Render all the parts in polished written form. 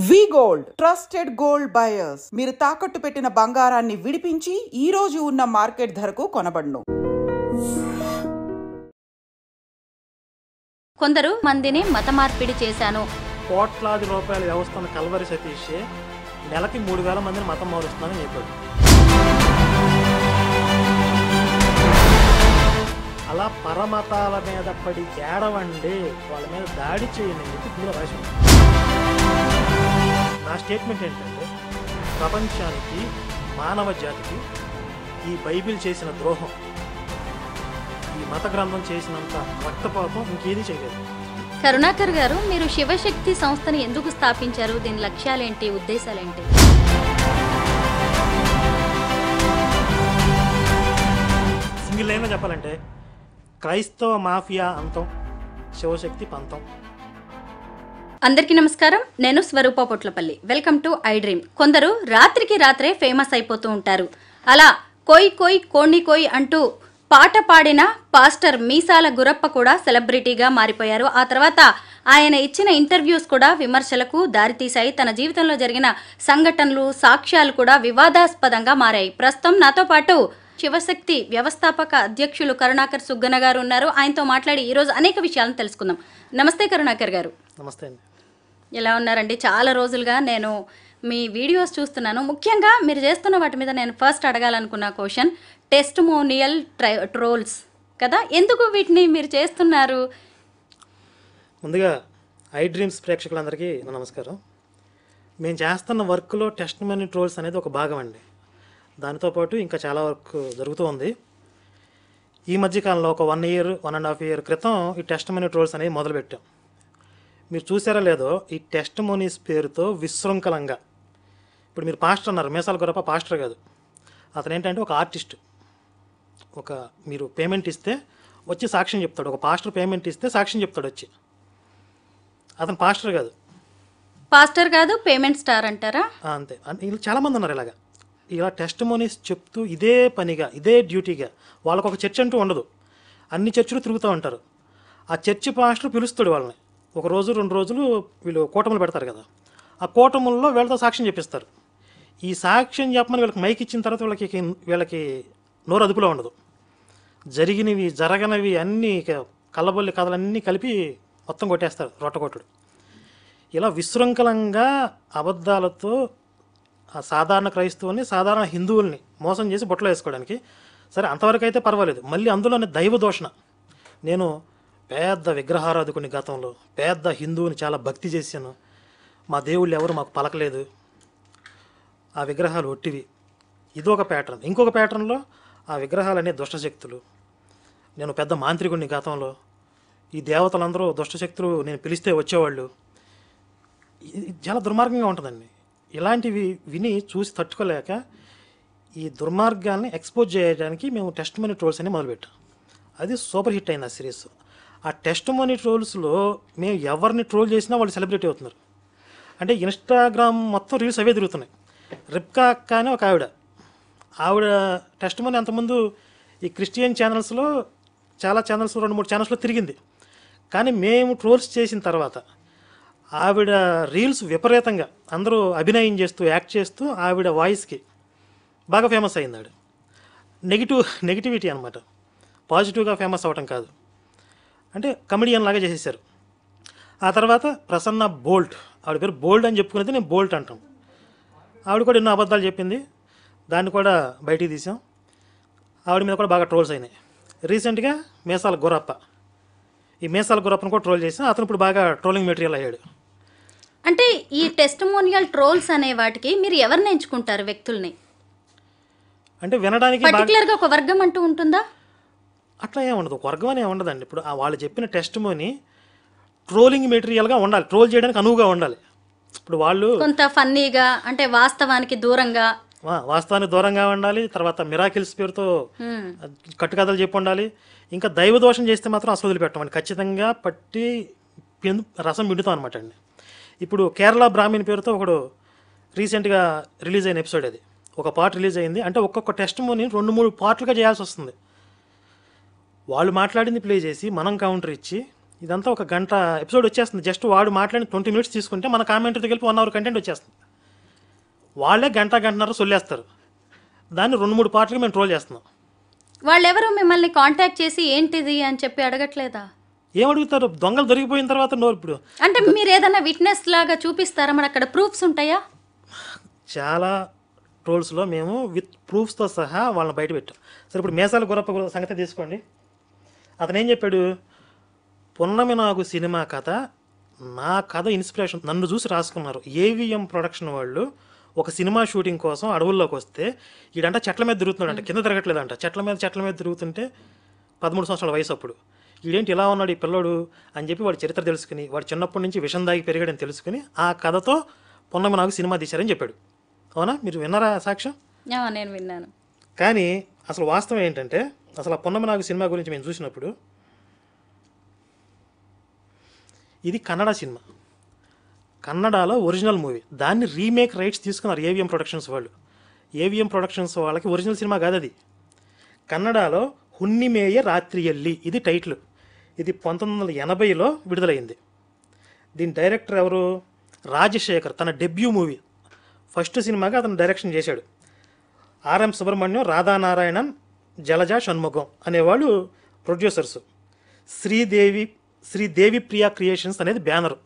వి gold trusted gold buyers. మీరు తాకట్టు పెట్టిన బంగారాన్ని విడిపించి ఈ రోజు ఉన్న మార్కెట్ ధరకు కొనబడును. కొందరు మందిని మత మార్పిడి చేశాను. కోట్లాది రూపాయల వ్యవస్థను కల్వరి సతీష్ నెలకి 3,000 మందిని మతం మారుస్తున్నానని చెప్పాడు. అలా పరమతాల మీద పడి ఏడవండి, వాళ్ళ మీద దాడి చేయండి అని చెప్పి ఇందులో రాసి ఉంది. నా స్టేట్మెంట్ ఏంటంటే, ప్రపంచానికి మానవ జాతికి ఈ బైబిల్ చేసిన ద్రోహం, ఈ మత గ్రంథం చేసినంత రక్తపాతం ఇంకేది చేయలేదు. కరుణాకర్ గారు, మీరు శివశక్తి సంస్థని ఎందుకు స్థాపించారు? దీని లక్ష్యాలేంటి, ఉద్దేశాలేంటి? సింగిల్ లైన్లో చెప్పాలంటే, క్రైస్తవ మాఫియా అంతం, శివశక్తి పంతం. అందరికీ నమస్కారం, నేను Swaroopa Potlapalli. Welcome to I dream. కొందరు రాత్రికి రాత్రే ఫేమస్ అయిపోతూ ఉంటారు. అలా కోయ్ కోయ్ కోణి కోయ్ అంటూ పాట పాడిన పాస్టర్ మీసాల గురప్ప కూడా సెలబ్రిటీగా మారిపోయారు. ఆ తర్వాత ఆయన ఇచ్చిన ఇంటర్వ్యూస్ కూడా విమర్శలకు దారితీశాయి. తన జీవితంలో జరిగిన సంఘటనలు, సాక్ష్యాలు కూడా వివాదాస్పదంగా మారాయి. ప్రస్తుతం నాతో పాటు శివశక్తి వ్యవస్థాపక అధ్యక్షులు కరుణాకర్ సుగ్గన గారు ఉన్నారు. ఆయనతో మాట్లాడి ఈరోజు అనేక విషయాలను తెలుసుకుందాం. నమస్తే కరుణాకర్ గారు. నమస్తే అండి. ఎలా ఉన్నారండి? చాలా రోజులుగా నేను మీ వీడియోస్ చూస్తున్నాను. ముఖ్యంగా మీరు చేస్తున్న వాటి మీద నేను ఫస్ట్ అడగాలనుకున్న క్వశ్చన్, టెస్టిమోనియల్ ట్రోల్స్ కదా, ఎందుకు వీటిని మీరు చేస్తున్నారు? ముందుగా ఐ డ్రీమ్స్ ప్రేక్షకులందరికీ నమస్కారం. మేము చేస్తున్న వర్క్లో టెస్టిమోనీ ట్రోల్స్ అనేది ఒక భాగం అండి. దానితో పాటు ఇంకా చాలా వర్క్ జరుగుతూ ఉంది. ఈ మధ్యకాలంలో ఒక 1.5 year క్రితం ఈ టెస్టిమోనీ ట్రోల్స్ అనేవి మొదలుపెట్టాం. మీరు చూసారా లేదో, ఈ టెస్టిమోనీస్ పేరుతో విశృంఖలంగా, ఇప్పుడు మీరు పాస్టర్ అన్నారు, మీసాల గురప్ప పాస్టర్ కాదు, అతను ఏంటంటే ఒక ఆర్టిస్ట్. మీరు పేమెంట్ ఇస్తే వచ్చి సాక్ష్యం చెప్తాడు. ఒక పాస్టర్ పేమెంట్ ఇస్తే సాక్ష్యం చెప్తాడు వచ్చి. అతను పాస్టర్ కాదు, పేమెంట్ స్టార్ అంటారా? అంతే. వీళ్ళు చాలామంది ఉన్నారు ఇలా టెస్టిమోనీస్ చెప్తూ ఇదే పనిగా, ఇదే డ్యూటీగా. వాళ్ళకు ఒక చర్చ్ అంటూ ఉండదు, అన్ని చర్చిలు తిరుగుతూ ఉంటారు. ఆ చర్చి పాస్టర్ పిలుస్తాడు వాళ్ళని. 1 రోజు 2 రోజులు వీళ్ళు కూటములు పెడతారు కదా, ఆ కూటముల్లో వీళ్ళతో సాక్ష్యం చెప్పిస్తారు. ఈ సాక్ష్యం చెప్పమని వీళ్ళకి మైక్ ఇచ్చిన తర్వాత వీళ్ళకి నోరు అదుపులో ఉండదు. జరిగినవి జరగనవి అన్నీ కళ్ళబొల్లి కథలన్నీ కలిపి మొత్తం కొట్టేస్తారు, రొట్టగొట్టుడు. ఇలా విశృంఖలంగా అబద్ధాలతో ఆ సాధారణ క్రైస్తవుని, సాధారణ హిందువుల్ని మోసం చేసి బొట్టలో వేసుకోవడానికి. సరే, అంతవరకు అయితే పర్వాలేదు. మళ్ళీ అందులోనే దైవ దూషణ. నేను పెద్ద విగ్రహారాధకుని, గతంలో పెద్ద హిందువుని, చాలా భక్తి చేశాను, మా దేవుళ్ళు ఎవరు మాకు పలకలేదు, ఆ విగ్రహాలు ఒట్టివి. ఇది ఒక ప్యాటర్న్. ఇంకొక ప్యాటర్న్లో ఆ విగ్రహాలనే దుష్టశక్తులు, నేను పెద్ద మాంత్రికుడిని గతంలో, ఈ దేవతలందరూ దుష్టశక్తులు, నేను పిలిస్తే వచ్చేవాళ్ళు. ఇది చాలా దుర్మార్గంగా ఉంటుందండి. ఇలాంటివి విని చూసి తట్టుకోలేక ఈ దుర్మార్గాన్ని ఎక్స్పోజ్ చేయడానికి మేము టెస్టిమోనీ ట్రోల్స్ అని మొదలుపెట్టాం. అది సూపర్ హిట్ అయింది ఆ సిరీస్. ఆ టెస్టిమోనీ ట్రోల్స్లో మేము ఎవరిని ట్రోల్ చేసినా వాళ్ళు సెలబ్రిటీ అవుతున్నారు. అంటే ఇన్స్టాగ్రామ్ మొత్తం రీల్స్ అవే తిరుగుతున్నాయి. రిబ్కా అక్క అని ఒక ఆవిడ టెస్టిమోనీ అంతకుముందు ఈ క్రిస్టియన్ ఛానల్స్లో, చాలా ఛానల్స్, 2-3 ఛానల్స్లో తిరిగింది. కానీ మేము ట్రోల్స్ చేసిన తర్వాత ఆవిడ రీల్స్ విపరీతంగా అందరూ అభినయం చేస్తూ, యాక్ట్ చేస్తూ ఆవిడ వాయిస్కి బాగా ఫేమస్ అయింది. ఆవిడ నెగిటివిటీ అనమాట, పాజిటివ్గా ఫేమస్ అవ్వటం కాదు. అంటే కమెడియన్ లాగా చేసేసారు. ఆ తర్వాత ప్రసన్న బోల్ట్, ఆవిడ పేరు బోల్డ్ అని చెప్పుకునేది నేను బోల్ట్ అంటాం. ఆవిడ కూడా ఎన్నో అబద్ధాలు చెప్పింది, దాన్ని కూడా బయటికి తీసాం. ఆవిడ మీద కూడా బాగా ట్రోల్స్ అయినాయి. రీసెంట్గా మీసాల గురప్ప, ఈ మీసాల గురప్పను కూడా ట్రోల్ చేసాం. అతను ఇప్పుడు బాగా ట్రోలింగ్ మెటీరియల్ అయ్యాడు. అంటే ఈ టెస్టిమోనియల్ ట్రోల్స్ అనే వాటికి మీరు ఎవరిని ఎంచుకుంటారు వ్యక్తుల్ని? అంటే వినడానికి పర్టికులర్గా ఒక వర్గం అంటూ ఉంటుందా? అట్లా ఏమి ఉండదు, ఒక వర్గం అని ఉండదండి. ఇప్పుడు వాళ్ళు చెప్పిన టెస్టిమోనీ ట్రోలింగ్ మెటీరియల్గా ఉండాలి, ట్రోల్ చేయడానికి అనువుగా ఉండాలి. ఇప్పుడు వాళ్ళు కొంత ఫన్నీగా, అంటే వాస్తవానికి దూరంగా ఉండాలి. తర్వాత మిరాకిల్స్ పేరుతో కట్టుకథలు చెప్పి ఉండాలి. ఇంకా దైవ దోషం చేస్తే మాత్రం అసలు వదిలిపెట్టమండి, ఖచ్చితంగా పట్టి రసం పిండుతాం అనమాట అండి. ఇప్పుడు కేరళ బ్రాహ్మణ్ పేరుతో ఒకడు రీసెంట్గా రిలీజ్ అయిన ఎపిసోడ్, అది ఒక పార్ట్ రిలీజ్ అయింది. అంటే ఒక్కొక్క టెస్టిమోనీ 2-3 పార్ట్లుగా చేయాల్సి వస్తుంది. వాళ్ళు మాట్లాడింది ప్లే చేసి మనం కౌంటర్ ఇచ్చి ఇదంతా ఒక గంట ఎపిసోడ్ వచ్చేస్తుంది. జస్ట్ వాడు మాట్లాడిన 20 మినిట్స్ తీసుకుంటే మన కామెంటరీతో కలిపి 1 అవర్ కంటెంట్ వచ్చేస్తుంది. వాళ్ళే గంటన్నర సొల్లేస్తారు. దాన్ని 2-3 పార్ట్లుగా మేము ట్రోల్ చేస్తున్నాం. వాళ్ళెవరు మిమ్మల్ని కాంటాక్ట్ చేసి ఏంటిది అని చెప్పి అడగట్లేదా? ఏమడుగుతారు? దొంగలు దొరికిపోయిన తర్వాత ఇప్పుడు అంటే మీరు ఏదైనా విట్నెస్ లాగా చూపిస్తారా? మరి అక్కడ ప్రూఫ్స్ ఉంటాయా? చాలా ట్రోల్స్లో మేము విత్ ప్రూఫ్స్తో సహా వాళ్ళని బయట పెట్టాం. సరే, ఇప్పుడు మేసాల గురప్ప సంగతి తీసుకోండి. అతను ఏం చెప్పాడు? పున్నమి నాగు సినిమా కథ, నా కథ ఇన్స్పిరేషన్, నన్ను చూసి రాసుకున్నారు. ఏవిఎం ప్రొడక్షన్ వాళ్ళు ఒక సినిమా షూటింగ్ కోసం అడవుల్లోకి వస్తే ఈడంట చెట్ల మీద తిరుగుతున్నాడంట, కింద తిరగట్లేదంట, చెట్ల మీద తిరుగుతుంటే 13 సంవత్సరాల వయసు అప్పుడు. ఈడేంటి ఇలా ఉన్నాడు ఈ పిల్లోడు అని చెప్పి వాడి చరిత్ర తెలుసుకుని, వాడు చిన్నప్పటి నుంచి విషం దాగి పెరిగాడని తెలుసుకుని ఆ కథతో పున్నమి నాగు సినిమా తీశారని చెప్పాడు. అవునా? మీరు విన్నారా సాక్ష్యం? నేను విన్నాను. కానీ అసలు వాస్తవం ఏంటంటే, అసలు ఆ పున్నమి నాగు సినిమా గురించి మేము చూసినప్పుడు, ఇది కన్నడ సినిమా, కన్నడలో ఒరిజినల్ మూవీ. దాన్ని రీమేక్ రైట్స్ తీసుకున్నారు ఏవిఎం ప్రొడక్షన్స్ వాళ్ళు. ఏవిఎం ప్రొడక్షన్స్ వాళ్ళకి ఒరిజినల్ సినిమా కాదు అది. కన్నడలో హున్నిమేయ రాత్రియల్లి ఇది టైటిల్. ఇది 1980లో విడుదలైంది. దీని డైరెక్టర్ ఎవరు? రాజశేఖర్. తన డెబ్యూ మూవీ, ఫస్ట్ సినిమాగా అతను డైరెక్షన్ చేశాడు. ఆర్ఎం సుబ్రహ్మణ్యం, రాధానారాయణన్, జలజా షణ్ముఖం అనేవాళ్ళు ప్రొడ్యూసర్స్. శ్రీదేవి ప్రియా క్రియేషన్స్ అనేది బ్యానర్.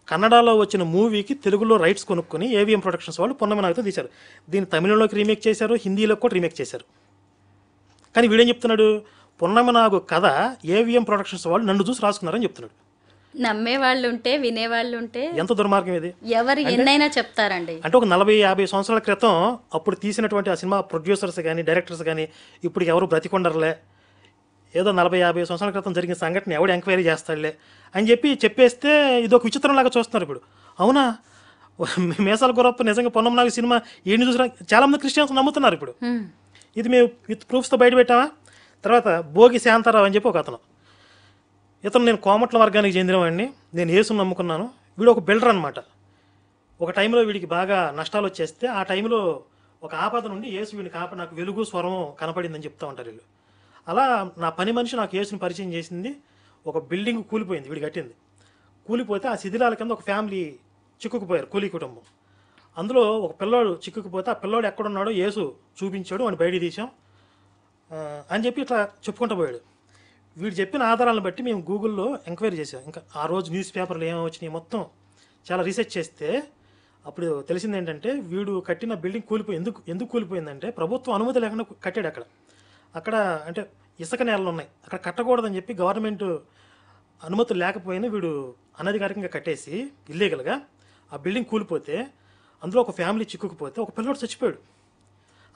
కన్నడలో వచ్చిన మూవీకి తెలుగులో రైట్స్ కొనుక్కొని ఏవిఎం ప్రొడక్షన్స్ వాళ్ళు పున్నమి నాగుతో తీశారు. దీన్ని తమిళంలోకి రీమేక్ చేశారు, హిందీలో కూడా రీమేక్ చేశారు. కానీ వీడేం చెప్తున్నాడు? పున్నమి నాగు కథ ఏవిఎం ప్రొడక్షన్స్ వాళ్ళు నన్ను చూసి రాసుకున్నారని చెప్తున్నాడు. నమ్మే వాళ్ళు ఉంటే, వినేవాళ్ళు ఉంటే ఎంత దుర్మార్గం ఇది! ఎవరు ఎన్నైనా చెప్తారండి. అంటే ఒక 40-50 సంవత్సరాల క్రితం అప్పుడు తీసినటువంటి ఆ సినిమా ప్రొడ్యూసర్స్ కానీ డైరెక్టర్స్ కానీ ఇప్పుడు ఎవరు బ్రతికొండరులే, ఏదో 40-50 సంవత్సరాల క్రితం జరిగిన సంఘటన ఎవడు ఎంక్వైరీ చేస్తాడులే అని చెప్పేస్తే ఇది ఒక విచిత్రంలాగా చూస్తున్నారు ఇప్పుడు. అవునా? మేసాల గురప్ప నిజంగా పున్నమి నాగు సినిమా ఏంటి చూసినా చాలామంది క్రిస్టియన్స్ నమ్ముతున్నారు ఇప్పుడు. ఇది మేము విత్ ప్రూఫ్స్తో బయట పెట్టామా. తర్వాత భోగి శాంతారావు అని చెప్పి ఒక అతను, ఇతను నేను కోమట్ల వర్గానికి చెందినవాడిని, నేను యేసుని నమ్ముకున్నాను. వీడు ఒక బిల్డర్ అనమాట. ఒక టైంలో వీడికి బాగా నష్టాలు వచ్చేస్తే ఆ టైంలో ఒక ఆపద నుండి యేసు వీడిని నాకు వెలుగు స్వరం కనపడిందని చెప్తూ ఉంటారు వీళ్ళు. అలా నా పని మనిషి నాకు యేసుని పరిచయం చేసింది. ఒక బిల్డింగ్ కూలిపోయింది, వీడు కట్టింది. కూలిపోతే ఆ శిథిలాల కింద ఒక ఫ్యామిలీ చిక్కుకుపోయారు, కూలీ కుటుంబం. అందులో ఒక పిల్లోడు చిక్కుకుపోతే ఆ పిల్లోడు ఎక్కడున్నాడో యేసు చూపించాడు, వాడిని బయట తీసాం అని చెప్పి ఇట్లా చెప్పుకుంటూ పోయాడు. వీడు చెప్పిన ఆధారాలను బట్టి మేము గూగుల్లో ఎంక్వైరీ చేసాం. ఇంకా ఆ రోజు న్యూస్ పేపర్లు ఏమో వచ్చినాయి మొత్తం చాలా రీసెర్చ్ చేస్తే అప్పుడు తెలిసింది ఏంటంటే, వీడు కట్టిన బిల్డింగ్ ఎందుకు కూలిపోయిందంటే ప్రభుత్వం అనుమతి లేకుండా కట్టాడు. అక్కడ అంటే ఇసుక నేలలు ఉన్నాయి, అక్కడ కట్టకూడదని చెప్పి గవర్నమెంట్ అనుమతులు లేకపోయినా వీడు అనధికారికంగా కట్టేసి ఇల్లీగల్గా ఆ బిల్డింగ్ కూలిపోతే అందులో ఒక ఫ్యామిలీ చిక్కుకుపోతే ఒక పిల్లోడు చచ్చిపోయాడు.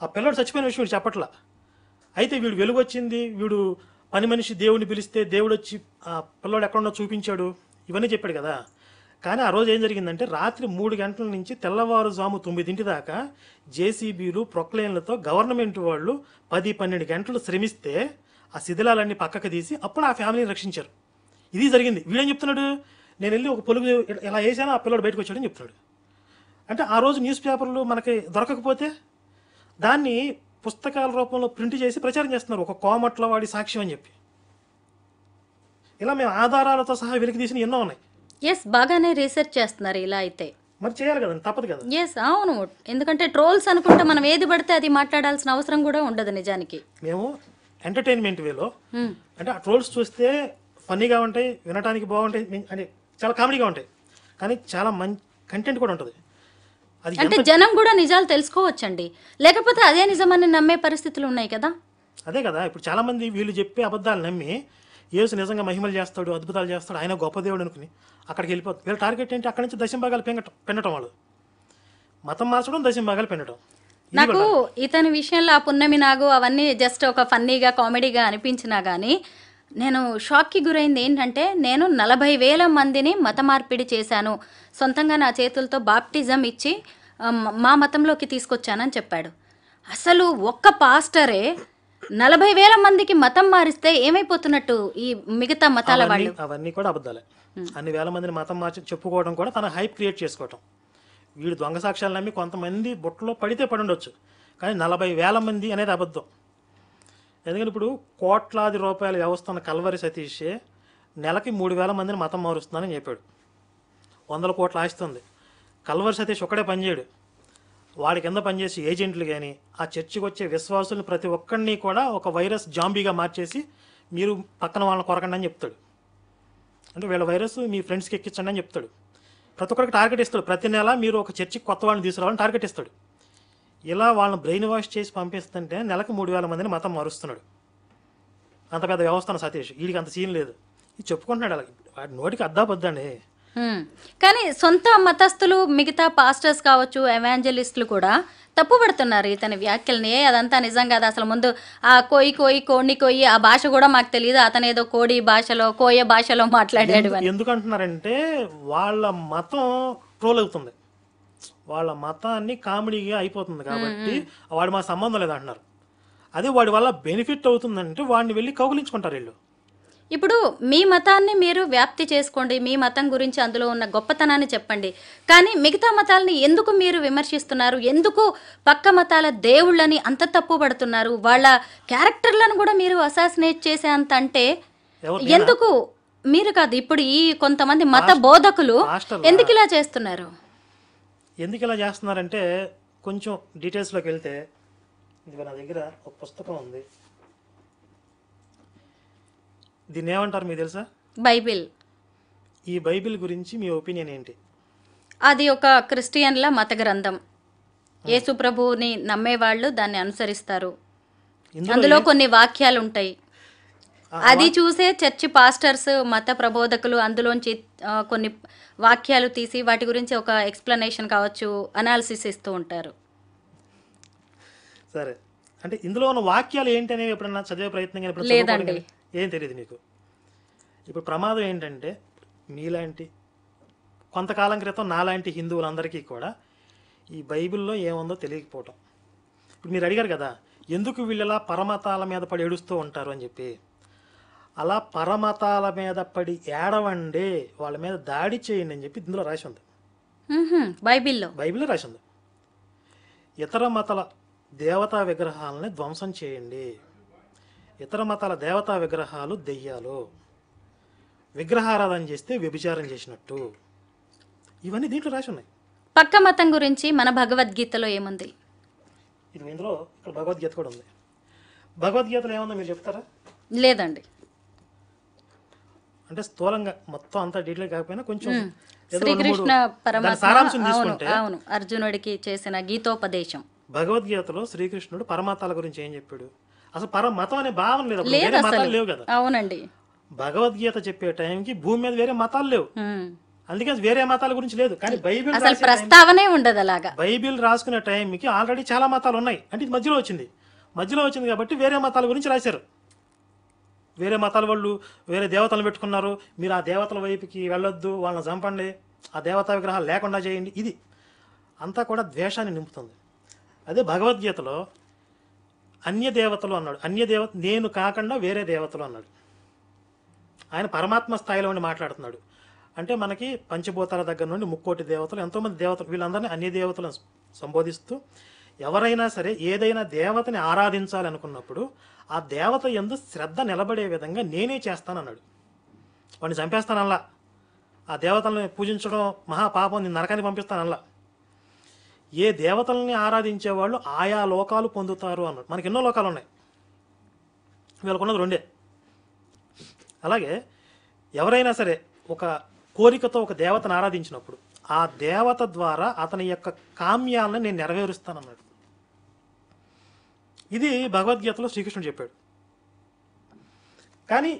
ఆ పిల్లోడు చచ్చిపోయిన విషయం వీడు చెప్పట్లా. అయితే వీడు వెలుగు వచ్చింది, వీడు పని మనిషి దేవుడిని పిలిస్తే దేవుడు వచ్చి ఆ పిల్లోడు ఎక్కడున్నా చూపించాడు, ఇవన్నీ చెప్పాడు కదా. కానీ ఆ రోజు ఏం జరిగిందంటే, రాత్రి 3 గంటల నుంచి తెల్లవారుజాము 9 దాకా జేసీబీలు ప్రొక్లైన్లతో గవర్నమెంట్ వాళ్ళు 10-12 గంటలు శ్రమిస్తే ఆ శిథిలాలన్నీ పక్కకు తీసి అప్పుడు ఆ ఫ్యామిలీని రక్షించారు. ఇది జరిగింది. వీడేం చెప్తున్నాడు? నేను వెళ్ళి ఒక పొలుగు ఇలా వేసాను, ఆ పిల్లడు బయటకు వచ్చాడని చెప్తున్నాడు. అంటే ఆ రోజు న్యూస్ పేపర్లు మనకి దొరకకపోతే దాన్ని పుస్తకాల రూపంలో ప్రింట్ చేసి ప్రచారం చేస్తున్నారు, ఒక కోమట్ల వాడి సాక్ష్యం అని చెప్పి. ఇలా మేము ఆధారాలతో సహా వెలికి తీసిన ఎన్నో ఉన్నాయి. బాగానే రీసెర్చ్ చేస్తున్నారు. ఇలా అయితే మరి చేయాలి కదండి, తప్పదు కదా. అవును, ఎందుకంటే ట్రోల్స్ అనుకుంటే మనం ఏది పడితే అది మాట్లాడాల్సిన అవసరం కూడా ఉండదు. నిజానికి మేము ఎంటర్టైన్మెంట్ వేలో అంటే ఆ ట్రోల్స్ చూస్తే ఫన్నీగా ఉంటాయి, వినడానికి బాగుంటాయి, అంటే చాలా కామెడీగా ఉంటాయి, కానీ చాలా మంచి కంటెంట్ కూడా ఉంటుంది. అంటే జనం కూడా నిజాలు తెలుసుకోవచ్చండి, లేకపోతే అదే నిజమని నమ్మే పరిస్థితులు ఉన్నాయి కదా. అదే కదా, ఇప్పుడు చాలా మంది వీళ్ళు చెప్పే అబద్ధాలు నమ్మి యేసు నిజంగా మహిమలు చేస్తాడు, అద్భుతాలు చేస్తాడు, ఆయన గొప్ప దేవుడు అనుకుని అక్కడికి వెళ్ళిపోతుంది. వీళ్ళ టార్గెట్ ఏంటి? అక్కడి నుంచి దశంభాగాలు పెండటం, వాళ్ళు మతం మార్చడం, దశంభాగాలు పెండటం. నాకు ఇతని విషయంలో ఆ పున్నమి నాగు అవన్నీ జస్ట్ ఒక ఫన్నీగా కామెడీగా అనిపించినా కానీ నేను షాక్కి గురైంది ఏంటంటే, నేను 40,000 మందిని మత మార్పిడి చేశాను, సొంతంగా నా చేతులతో బాప్టిజం ఇచ్చి మా మతంలోకి తీసుకొచ్చానని చెప్పాడు. అసలు ఒక్క పాస్టరే 40,000 మందికి మతం మారిస్తే ఏమైపోతున్నట్టు ఈ మిగతా మతాల వాళ్ళు? అవన్నీ కూడా అబద్ధాలే. అన్ని వేల మందిని మతం మార్చి చెప్పుకోవడం కూడా తన హైప్ క్రియేట్ చేసుకోవటం. వీడు దొంగ సాక్ష్యాలు నమ్మి కొంతమంది బుట్టలో పడితే పడి ఉండొచ్చు, కానీ 40,000 మంది అనేది అబద్ధం. ఎందుకంటే ఇప్పుడు కోట్లాది రూపాయల వ్యవస్థ ఉన్న కల్వరి సతీషే నెలకి 3,000 మందిని మతం మారుస్తున్నానని చెప్పాడు. 100 కోట్ల ఆస్తుంది. కల్వర్ సతీష్ ఒక్కడే పనిచేయడు, వాడి కింద పనిచేసి ఏజెంట్లు కానీ ఆ చర్చికి వచ్చే విశ్వాసుల్ని ప్రతి ఒక్కరిని కూడా ఒక వైరస్ జాంబీగా మార్చేసి మీరు పక్కన వాళ్ళని కొరకండి అని చెప్తాడు. అంటే వీళ్ళ వైరస్ మీ ఫ్రెండ్స్కి ఎక్కించండి అని చెప్తాడు. ప్రతి ఒక్కరికి టార్గెట్ ఇస్తాడు. ప్రతి నెల మీరు ఒక చర్చికి కొత్త వాళ్ళని తీసుకురావాలని టార్గెట్ ఇస్తాడు. ఇలా వాళ్ళని బ్రెయిన్ వాష్ చేసి పంపిస్తుంటే నెలకు 3,000 మందిని మతం మారుస్తున్నాడు. అంత పెద్ద వ్యవస్థను సతీష్, వీడికి అంత సీన్ లేదు. ఇది చెప్పుకుంటున్నాడు. అలా వాడి నోటికి అద్దాపద్దండి. కానీ సొంత మతస్థులు, మిగతా పాస్టర్స్ కావచ్చు, ఎవాంజలిస్టులు కూడా తప్పుపడుతున్నారు ఇతని వ్యాఖ్యల్ని. అదంతా నిజం కాదు, అసలు ముందు ఆ కోయి కోయి కోడిని కోయి ఆ భాష కూడా మాకు తెలియదు, అతను ఏదో కోడి భాషలో కోయ భాషలో మాట్లాడాడు అని. ఎందుకంటున్నారంటే వాళ్ళ మతం ట్రోల్ అవుతుంది, వాళ్ళ మతాన్ని కామెడీగా అయిపోతుంది కాబట్టి వాడు మా సంబంధం లేదంటున్నారు. అదే వాడి వల్ల బెనిఫిట్ అవుతుందంటే వాడిని వెళ్ళి కౌగులించుకుంటారు వీళ్ళు. ఇప్పుడు మీ మతాన్ని మీరు వ్యాప్తి చేసుకోండి, మీ మతం గురించి అందులో ఉన్న గొప్పతనాన్ని చెప్పండి, కానీ మిగతా మతాలని ఎందుకు మీరు విమర్శిస్తున్నారు? ఎందుకు పక్క మతాల దేవుళ్ళని అంత తప్పు పడుతున్నారు? వాళ్ళ క్యారెక్టర్లను కూడా మీరు అసాసినేట్ చేసే అంత అంటే ఎందుకు? మీరు కాదు, ఇప్పుడు ఈ కొంతమంది మత బోధకులు ఎందుకు ఇలా చేస్తున్నారు? ఎందుకు ఇలా చేస్తున్నారంటే కొంచెం డీటెయిల్స్లోకి వెళ్తే, ఇది నా దగ్గర ఒక పుస్తకం ఉంది, దీన్ని ఏమంటారు మీకు తెలుసా? బైబిల్. ఈ బైబిల్ గురించి మీ ఒపీనియన్ ఏంటి? అది ఒక క్రిస్టియన్ల మత గ్రంథం. యేసు ప్రభువుని నమ్మేవాళ్ళు దాన్ని అనుసరిస్తారు. అందులో కొన్ని వాక్యాలు ఉంటాయి. అది చూసే చర్చి పాస్టర్స్, మత ప్రబోధకులు అందులోంచి కొన్ని వాక్యాలు తీసి వాటి గురించి ఒక ఎక్స్ప్లెనేషన్ కావచ్చు, అనాలిసిస్ ఇస్తూ ఉంటారు. సరే, అంటే ఇందులో ఉన్న వాక్యాలు ఏంటి అనేవి ఎప్పుడన్నా చదివే ప్రయత్నం లేదండి. ఏం తెలియదు మీకు. ఇప్పుడు ప్రమాదం ఏంటంటే మీలాంటి కొంతకాలం క్రితం నాలాంటి హిందువులందరికీ కూడా ఈ బైబిల్లో ఏముందో తెలియకపోవటం. ఇప్పుడు మీరు అడిగారు కదా ఎందుకు వీళ్ళలా పరమతాల మీద పడి ఏడుస్తూ ఉంటారు అని చెప్పి. అలా పరమతాల మీద పడి ఏడవండి, వాళ్ళ మీద దాడి చేయండి అని చెప్పి ఇందులో రాసి ఉంది. బైబిల్లో రాసి ఉంది. ఇతర మతాల దేవతా విగ్రహాలని ధ్వంసం చేయండి. ఇతర మతాల దేవతా విగ్రహాలు దెయ్యాలు, విగ్రహారాధన చేస్తే వ్యభిచారం చేసినట్టు, ఇవన్నీ దీంట్లో రాసి ఉన్నాయి. పక్క మతం గురించి మన భగవద్గీతలో ఏముంది? ఇది ఇందులో ఇక్కడ భగవద్గీత కూడా ఉంది. భగవద్గీతలో ఏముందో మీరు చెప్తారా? లేదండి. అంటే స్థూలంగా మొత్తం అంతా డీటెయిల్ కాకపోయినా కొంచెం శ్రీకృష్ణ పరమాత్మ అర్జునుడికి చేసిన గీతోపదేశం. భగవద్గీతలో శ్రీకృష్ణుడు పరమతాల గురించి ఏం చెప్పాడు? అసలు పరమతం అనే భావన లేదు, వేరే మతాలు లేవు కదా. అవునండి. భగవద్గీత చెప్పే టైంకి భూమి మీద వేరే మతాలు లేవు, అందుకే వేరే మతాల గురించి లేదు. కానీ బైబిల్ ప్రస్తావనే ఉండదు అలాగా. బైబిల్ రాసుకునే టైంకి ఆల్రెడీ చాలా మతాలు ఉన్నాయి, అంటే ఇది మధ్యలో వచ్చింది కాబట్టి వేరే మతాల గురించి రాశారు. వేరే మతాల వాళ్ళు వేరే దేవతలను పెట్టుకున్నారు, మీరు ఆ దేవతల వైపుకి వెళ్ళొద్దు, వాళ్ళని చంపండి, ఆ దేవతా విగ్రహాలు లేకుండా చేయండి, ఇది అంతా కూడా ద్వేషాన్ని నింపుతుంది. అదే భగవద్గీతలో అన్య దేవతలు అన్నాడు, నేను కాకుండా వేరే దేవతలు అన్నాడు. ఆయన పరమాత్మ స్థాయిలో ఉండి మాట్లాడుతున్నాడు. అంటే మనకి పంచభూతాల దగ్గర నుండి ముక్కోటి దేవతలు, ఎంతోమంది దేవతలు, వీళ్ళందరినీ అన్య దేవతలను సంబోధిస్తూ ఎవరైనా సరే ఏదైనా దేవతని ఆరాధించాలనుకున్నప్పుడు ఆ దేవత యందు శ్రద్ధ నిలబడే విధంగా నేనే చేస్తానన్నాడు. వాడిని చంపేస్తానల్లా, ఆ దేవతల్ని పూజించడం మహాపాపం, నేను నరకాన్ని పంపిస్తానల్లా. ఏ దేవతల్ని ఆరాధించే వాళ్ళు ఆయా లోకాలు పొందుతారు అన్నాడు. మనకి ఎన్నో లోకాలు ఉన్నాయి, వీళ్ళకున్నది 2. అలాగే ఎవరైనా సరే ఒక కోరికతో ఒక దేవతను ఆరాధించినప్పుడు ఆ దేవత ద్వారా అతని యొక్క కామ్యాలను నేను నెరవేరుస్తానన్నాడు. ఇది భగవద్గీతలో శ్రీకృష్ణుడు చెప్పాడు. కానీ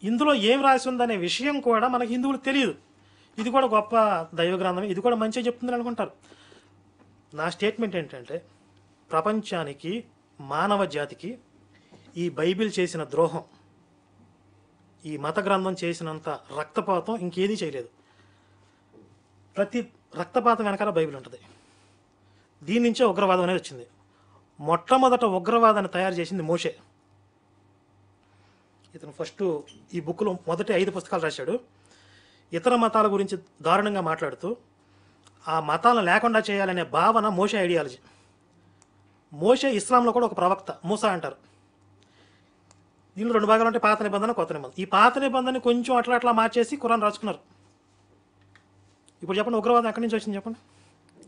ఇందులో ఏం రాసి ఉందనే విషయం కూడా మనకి హిందువులకు తెలియదు. ఇది కూడా గొప్ప దైవ గ్రంథం, ఇది కూడా మంచిగా చెప్తుందని అనుకుంటారు. నా స్టేట్మెంట్ ఏంటంటే ప్రపంచానికి, మానవ జాతికి ఈ బైబిల్ చేసిన ద్రోహం, ఈ మత గ్రంథం చేసినంత రక్తపాతం ఇంకేదీ చేయలేదు. ప్రతి రక్తపాతం వెనకాల బైబిల్ ఉంటుంది. దీని నుంచే ఉగ్రవాదం అనేది వచ్చింది. మొట్టమొదట ఉగ్రవాదాన్ని తయారు చేసింది మోషే. ఇతను ఫస్ట్ ఈ బుక్లో మొదటి 5 పుస్తకాలు రాశాడు. ఇతర మతాల గురించి దారుణంగా మాట్లాడుతూ ఆ మతాలను లేకుండా చేయాలనే భావన మోషే ఐడియాలజీ. మోషే ఇస్లాంలో కూడా ఒక ప్రవక్త, మూసా అంటారు. దీనిలో 2 భాగాలు ఉంటాయి, పాత నిబంధన, కొత్త నిబంధన. ఈ పాత నిబంధనని కొంచెం అట్లా అట్లా మార్చేసి ఖురాన్ రాసుకున్నారు. ఇప్పుడు చెప్పండి, ఉగ్రవాదం ఎక్కడి నుంచి వచ్చింది చెప్పండి?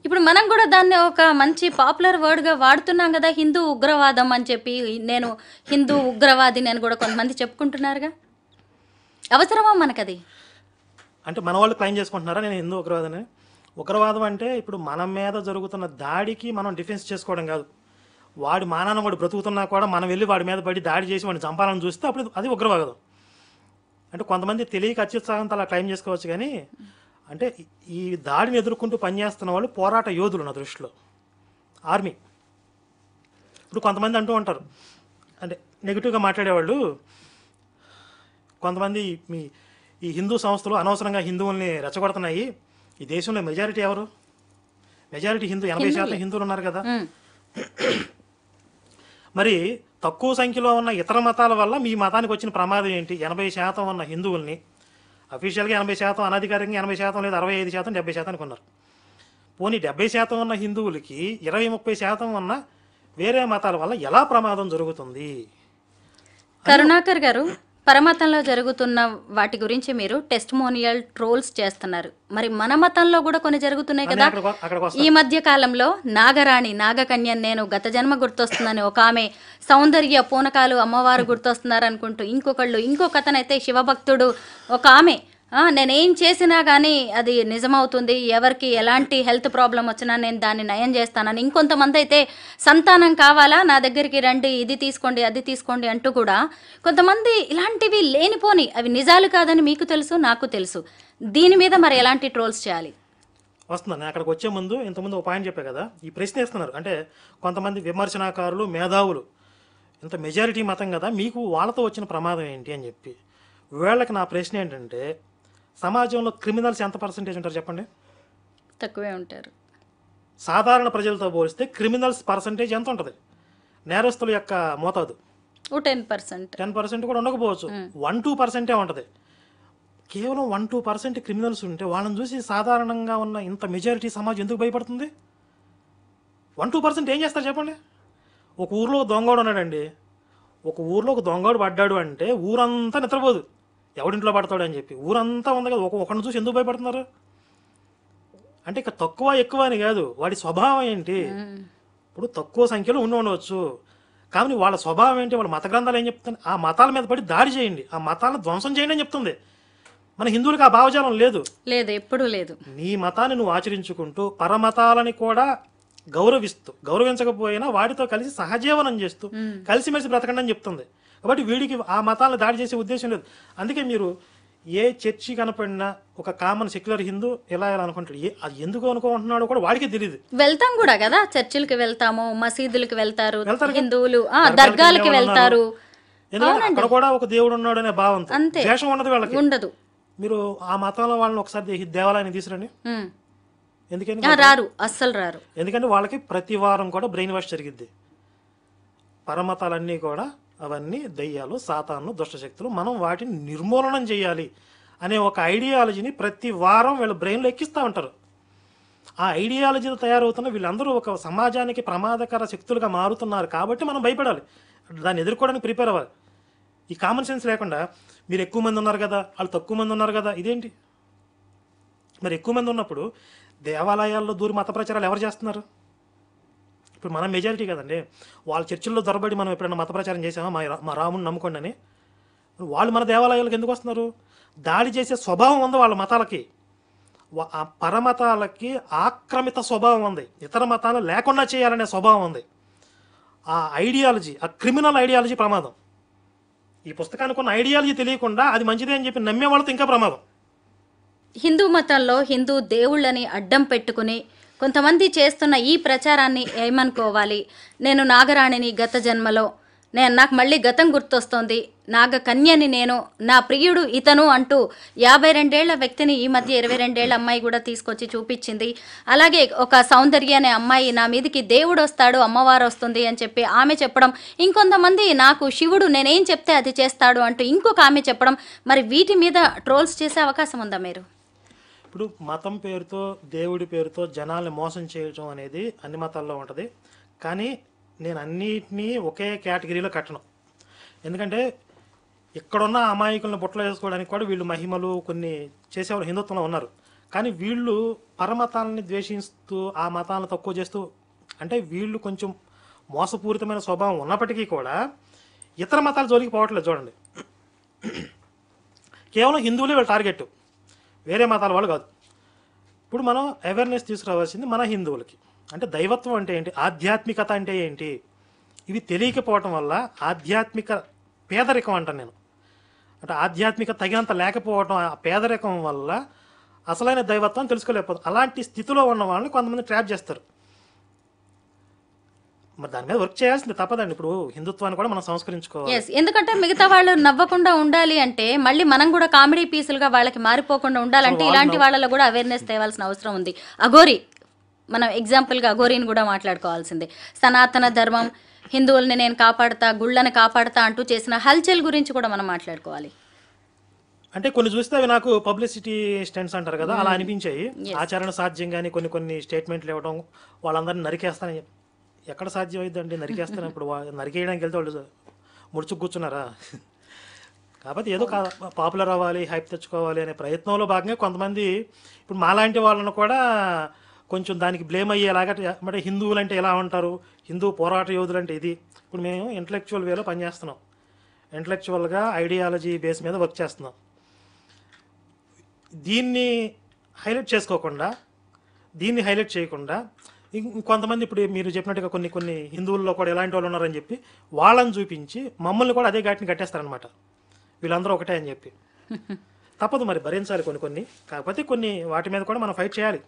ఇప్పుడు మనం కూడా దాన్ని ఒక మంచి పాపులర్ వర్డ్గా వాడుతున్నాం కదా, హిందూ ఉగ్రవాదం అని చెప్పి. నేను హిందూ ఉగ్రవాదిని అని కూడా కొంతమంది చెప్పుకుంటున్నారుగా. అవసరమా మనకది? అంటే మన వాళ్ళు క్లైమ్ చేసుకుంటున్నారా నేను హిందూ ఉగ్రవాదని? ఉగ్రవాదం అంటే ఇప్పుడు మన మీద జరుగుతున్న దాడికి మనం డిఫెన్స్ చేసుకోవడం కాదు. వాడి మానాన వాడు బ్రతుకుతున్నా కూడా మనం వెళ్ళి వాడి మీద పడి దాడి చేసి వాడిని చంపాలని చూస్తే అప్పుడు అది ఉగ్రవాదం. అంటే కొంతమంది తెలియక అత్యుత్సాహంతో అలా క్లైమ్ చేసుకోవచ్చు, కానీ అంటే ఈ దాడిని ఎదుర్కొంటూ పనిచేస్తున్న వాళ్ళు పోరాట యోధులు నా దృష్టిలో, ఆర్మీ. ఇప్పుడు కొంతమంది అంటూ ఉంటారు, అంటే నెగిటివ్గా మాట్లాడేవాళ్ళు, కొంతమంది ఈ హిందూ సంస్థలు అనవసరంగా హిందువుల్ని రెచ్చగొడుతున్నాయి. ఈ దేశంలో మెజారిటీ ఎవరు? మెజారిటీ హిందూ, 80% హిందువులు ఉన్నారు కదా. మరి తక్కువ సంఖ్యలో ఉన్న ఇతర మతాల వల్ల మీ మతానికి వచ్చిన ప్రమాదం ఏంటి? 80% ఉన్న హిందువుల్ని అఫీషియల్గా 80%, అనధికారికంగా 80% లేదా 65%, 70% ఉన్నారు. పోనీ 70% ఉన్న హిందువులకి 20-30% ఉన్న వేరే మతాల వల్ల ఎలా ప్రమాదం జరుగుతుంది? కరుణాకర్ గారు, పరమతంలో జరుగుతున్న వాటి గురించి మీరు టెస్టిమోనియల్ ట్రోల్స్ చేస్తున్నారు. మరి మన మతంలో కూడా కొన్ని జరుగుతున్నాయి కదా. ఈ మధ్య కాలంలో నాగరాణి, నాగకన్య, నేను గత జన్మ గుర్తొస్తుందని ఒక ఆమె, సౌందర్య పూనకాలు అమ్మవారు గుర్తొస్తున్నారు అనుకుంటూ ఇంకొకళ్ళు, ఇంకొకతనైతే శివభక్తుడు ఒక ఆమె, నేనేం చేసినా కానీ అది నిజమవుతుంది, ఎవరికి ఎలాంటి హెల్త్ ప్రాబ్లం వచ్చినా నేను దాన్ని నయం చేస్తానని, ఇంకొంతమంది అయితే సంతానం కావాలా నా దగ్గరికి రండి, ఇది తీసుకోండి అది తీసుకోండి అంటూ కూడా కొంతమంది ఇలాంటివి లేనిపోని, అవి నిజాలు కాదని మీకు తెలుసు, నాకు తెలుసు. దీని మీద మరి ఎలాంటి ట్రోల్స్ చేయాలి? వస్తున్నాను. అక్కడికి వచ్చే ముందు ఇంతకుముందు ఒక పాయింట్ చెప్పే కదా, ఈ ప్రశ్న ఇస్తున్నారు. అంటే కొంతమంది విమర్శనాకారులు, మేధావులు, ఇంత మెజారిటీ మతం కదా, మీకు వాళ్ళతో వచ్చిన ప్రమాదం ఏంటి అని చెప్పి. వీళ్ళకి నా ప్రశ్న ఏంటంటే, సమాజంలో క్రిమినల్స్ ఎంత పర్సెంటేజ్ ఉంటారు చెప్పండి? తక్కువే ఉంటారు. సాధారణ ప్రజలతో పోలిస్తే క్రిమినల్స్ పర్సెంటేజ్ ఎంత ఉంటుంది? నేరస్తుల యొక్క మోతాదు 10% కూడా ఉండకపోవచ్చు, 1-2% ఉంటుంది. కేవలం 1-2% క్రిమినల్స్ ఉంటే వాళ్ళని చూసి సాధారణంగా ఉన్న ఇంత మెజారిటీ సమాజం ఎందుకు భయపడుతుంది? 1-2% ఏం చేస్తారు చెప్పండి? ఒక ఊర్లో దొంగోడు ఉన్నాడండి, ఒక ఊర్లో ఒక దొంగోడు పడ్డాడు అంటే ఊరంతా నిద్రపోదు, ఎవడింట్లో పడతాడు అని చెప్పి. ఊరంతా ఉంది కదా, ఒకరిని చూసి ఎందుకు భయపడుతున్నారు? అంటే ఇక తక్కువ ఎక్కువ అని కాదు, వాడి స్వభావం ఏంటి. ఇప్పుడు తక్కువ సంఖ్యలో ఉండవచ్చు, కానీ వాళ్ళ స్వభావం ఏంటి, వాళ్ళ మత గ్రంథాలు ఏం చెప్తుంది? ఆ మతాల మీద పడి దాడి చేయండి, ఆ మతాలను ధ్వంసం చేయండి అని చెప్తుంది. మన హిందువులకు ఆ భావజాలం లేదు, ఎప్పుడూ లేదు. నీ మతాన్ని నువ్వు ఆచరించుకుంటూ పరమతాలని కూడా గౌరవించకపోయినా వాటితో కలిసి సహజీవనం చేస్తూ కలిసిమెలిసి బ్రతకండి అని చెప్తుంది. కాబట్టి వీడికి ఆ మతాలను దాడి చేసే ఉద్దేశం లేదు. అందుకే మీరు ఏ చర్చి కనపడినా ఒక కామన్ సెక్యులర్ హిందూ ఎలా అనుకుంటాడు, అది ఎందుకు అనుకుంటున్నాడో కూడా వాడికే తెలియదు. వెళ్తాం కూడా కదా, చర్చిలకి వెళ్తాము, మసీదులకి వెళ్తారు హిందువులు, దర్గాలకి వెళ్తారు. ఎందుకంటే అక్కడ కూడా ఒక దేవుడు ఉన్నాడు అనే భావంతో, ద్వేషం ఉండదు వాళ్ళకి, ఉండదు. మీరు ఆ మతంలో వాళ్ళని ఒకసారి దేవాలయాన్ని తీసుకురండి, ఎందుకని రారు, అస్సలు రారు. ఎందుకంటే వాళ్ళకి ప్రతి వారం కూడా బ్రెయిన్ వాష్ జరిగిద్ది. పరమతాలన్నీ కూడా అవన్నీ దయ్యాలు, సాతాను, దుష్టశక్తులు, మనం వాటిని నిర్మూలనం చేయాలి అనే ఒక ఐడియాలజీని ప్రతి వారం వీళ్ళ బ్రెయిన్లో ఎక్కిస్తూ ఉంటారు. ఆ ఐడియాలజీలో తయారవుతున్న వీళ్ళందరూ ఒక సమాజానికి ప్రమాదకర శక్తులుగా మారుతున్నారు. కాబట్టి మనం భయపడాలి, దాన్ని ఎదుర్కోవడానికి ప్రిపేర్ అవ్వాలి. ఈ కామన్ సెన్స్ లేకుండా మీరు ఎక్కువ మంది ఉన్నారు కదా, వాళ్ళు తక్కువ మంది ఉన్నారు కదా, ఇదేంటి? మరి ఎక్కువ మంది ఉన్నప్పుడు దేవాలయాల్లో దూరి మత ప్రచారాలు ఎవరు చేస్తున్నారు? ఇప్పుడు మనం మెజారిటీ కదండి. వాళ్ళ చర్చిల్లో దొరబడి మనం ఎప్పుడైనా మత ప్రచారం చేసామా, మా రాముని నమ్ముకోండి అని? వాళ్ళు మన దేవాలయాలకు ఎందుకు వస్తున్నారు? దాడి చేసే స్వభావం ఉంది వాళ్ళ మతాలకి. ఆ పరమతాలకి ఆక్రమిత స్వభావం ఉంది, ఇతర మతాలు లేకుండా చేయాలనే స్వభావం ఉంది. ఆ ఐడియాలజీ, ఆ క్రిమినల్ ఐడియాలజీ ప్రమాదం. ఈ పుస్తకానికి ఉన్న ఐడియాలజీ తెలియకుండా అది మంచిదే అని చెప్పి నమ్మే వాళ్ళతో ఇంకా ప్రమాదం. హిందూ మతంలో హిందూ దేవుళ్ళని అడ్డం పెట్టుకుని కొంతమంది చేస్తున్న ఈ ప్రచారాన్ని ఏమనుకోవాలి? నేను నాగరాణిని గత జన్మలో, నాకు మళ్ళీ గతం గుర్తొస్తోంది, నాగ కన్యని నేను, నా ప్రియుడు ఇతను అంటూ 52 ఏళ్ల వ్యక్తిని ఈ మధ్య 22 ఏళ్ల అమ్మాయి కూడా తీసుకొచ్చి చూపించింది. అలాగే ఒక సౌందర్య అనే అమ్మాయి, నా మీదకి దేవుడు వస్తాడు, అమ్మవారు వస్తుంది అని చెప్పి ఆమె చెప్పడం, ఇంకొంతమంది నాకు శివుడు నేనేం చెప్తే అది చేస్తాడు అంటూ ఇంకొక ఆమె చెప్పడం. మరి వీటి మీద ట్రోల్స్ చేసే అవకాశం ఉందా మీరు? ఇప్పుడు మతం పేరుతో, దేవుడి పేరుతో జనాల్ని మోసం చేయడం అనేది అన్ని మతాల్లో ఉంటుంది. కానీ నేను అన్నిటినీ ఒకే కేటగిరీలో కట్టను. ఎందుకంటే ఇక్కడున్న అమాయకులను బుట్టలో వేసుకోవడానికి కూడా వీళ్ళు మహిమలు కొన్ని చేసేవాళ్ళు హిందుత్వంలో ఉన్నారు. కానీ వీళ్ళు పరమతాలని ద్వేషిస్తూ ఆ మతాలను తక్కువ చేస్తూ, అంటే వీళ్ళు కొంచెం మోసపూరితమైన స్వభావం ఉన్నప్పటికీ కూడా ఇతర మతాల జోలికి పోవట్లేదు. చూడండి, కేవలం హిందువులే వీళ్ళ టార్గెట్, వేరే మతాల వాళ్ళు కాదు. ఇప్పుడు మనం అవేర్నెస్ తీసుకురావాల్సింది మన హిందువులకి. అంటే దైవత్వం అంటే ఏంటి, ఆధ్యాత్మికత అంటే ఏంటి, ఇవి తెలియకపోవటం వల్ల ఆధ్యాత్మిక పేదరికం అంటాను నేను. అంటే ఆధ్యాత్మిక తగినంత లేకపోవటం, ఆ పేదరికం వల్ల అసలైన దైవత్వం తెలుసుకోలేకపోతుంది. అలాంటి స్థితిలో ఉన్న వాళ్ళని కొంతమంది ట్రాప్ చేస్తారు. మరి దాని మీద వర్క్ చేయాల్సింది తప్పదండి. ఇప్పుడు హిందుత్వాన్ని కూడా మనం సంస్కరించుకోవాలి. ఎస్, ఎందుకంటే మిగతా వాళ్ళు నవ్వకుండా ఉండాలి అంటే మళ్ళీ మనం కూడా కామెడీ పీసులుగా వాళ్ళకి మారిపోకుండా ఉండాలంటే ఇలాంటి వాళ్ళలో కూడా అవేర్నెస్ తేవాల్సిన అవసరం ఉంది. అఘోరి, మనం ఎగ్జాంపుల్గా అఘోరిని కూడా మాట్లాడుకోవాల్సిందే. సనాతన ధర్మం, హిందువుల్ని నేను కాపాడుతా, గుళ్ళని కాపాడుతా అంటూ చేసిన హల్చల్ గురించి కూడా మనం మాట్లాడుకోవాలి. అంటే కొన్ని చూస్తే అవి నాకు పబ్లిసిటీ స్టంట్స్ అంటారు కదా, అలా అనిపించాయి. ఆచరణ సాధ్యం కానీ కొన్ని స్టేట్మెంట్లు ఇవ్వడం, వాళ్ళందరినీ నరికేస్తానని. ఎక్కడ సాధ్యం అవుతుందండి నరికేస్తాను? ఇప్పుడు నరికేయడానికి వెళ్తే వాళ్ళు ముడుచుకు కూర్చున్నారా? కాబట్టి ఏదో పాపులర్ అవ్వాలి, హైప్ తెచ్చుకోవాలి అనే ప్రయత్నంలో భాగంగా కొంతమంది ఇప్పుడు మాలాంటి వాళ్ళను కూడా కొంచెం దానికి బ్లేమ్ అయ్యేలాగా, అంటే హిందువులు అంటే ఎలా ఉంటారు, హిందూ పోరాట యోధులు అంటే ఇది. ఇప్పుడు మేము ఇంటలెక్చువల్ వేలో పనిచేస్తున్నాం, ఇంటలెక్చువల్గా ఐడియాలజీ బేస్ మీద వర్క్ చేస్తున్నాం. దీన్ని హైలైట్ చేసుకోకుండా, దీన్ని హైలైట్ చేయకుండా కొంతమంది ఇప్పుడు మీరు చెప్పినట్టుగా కొన్ని హిందువుల్లో కూడా ఎలాంటి వాళ్ళు ఉన్నారని చెప్పి వాళ్ళని చూపించి మమ్మల్ని కూడా అదే ఘాటిని కట్టేస్తారనమాట. వీళ్ళందరూ ఒకటే అని చెప్పి. తప్పదు, మరి భరించాలి కొన్ని. కాకపోతే కొన్ని వాటి మీద కూడా మనం ఫైట్ చేయాలి.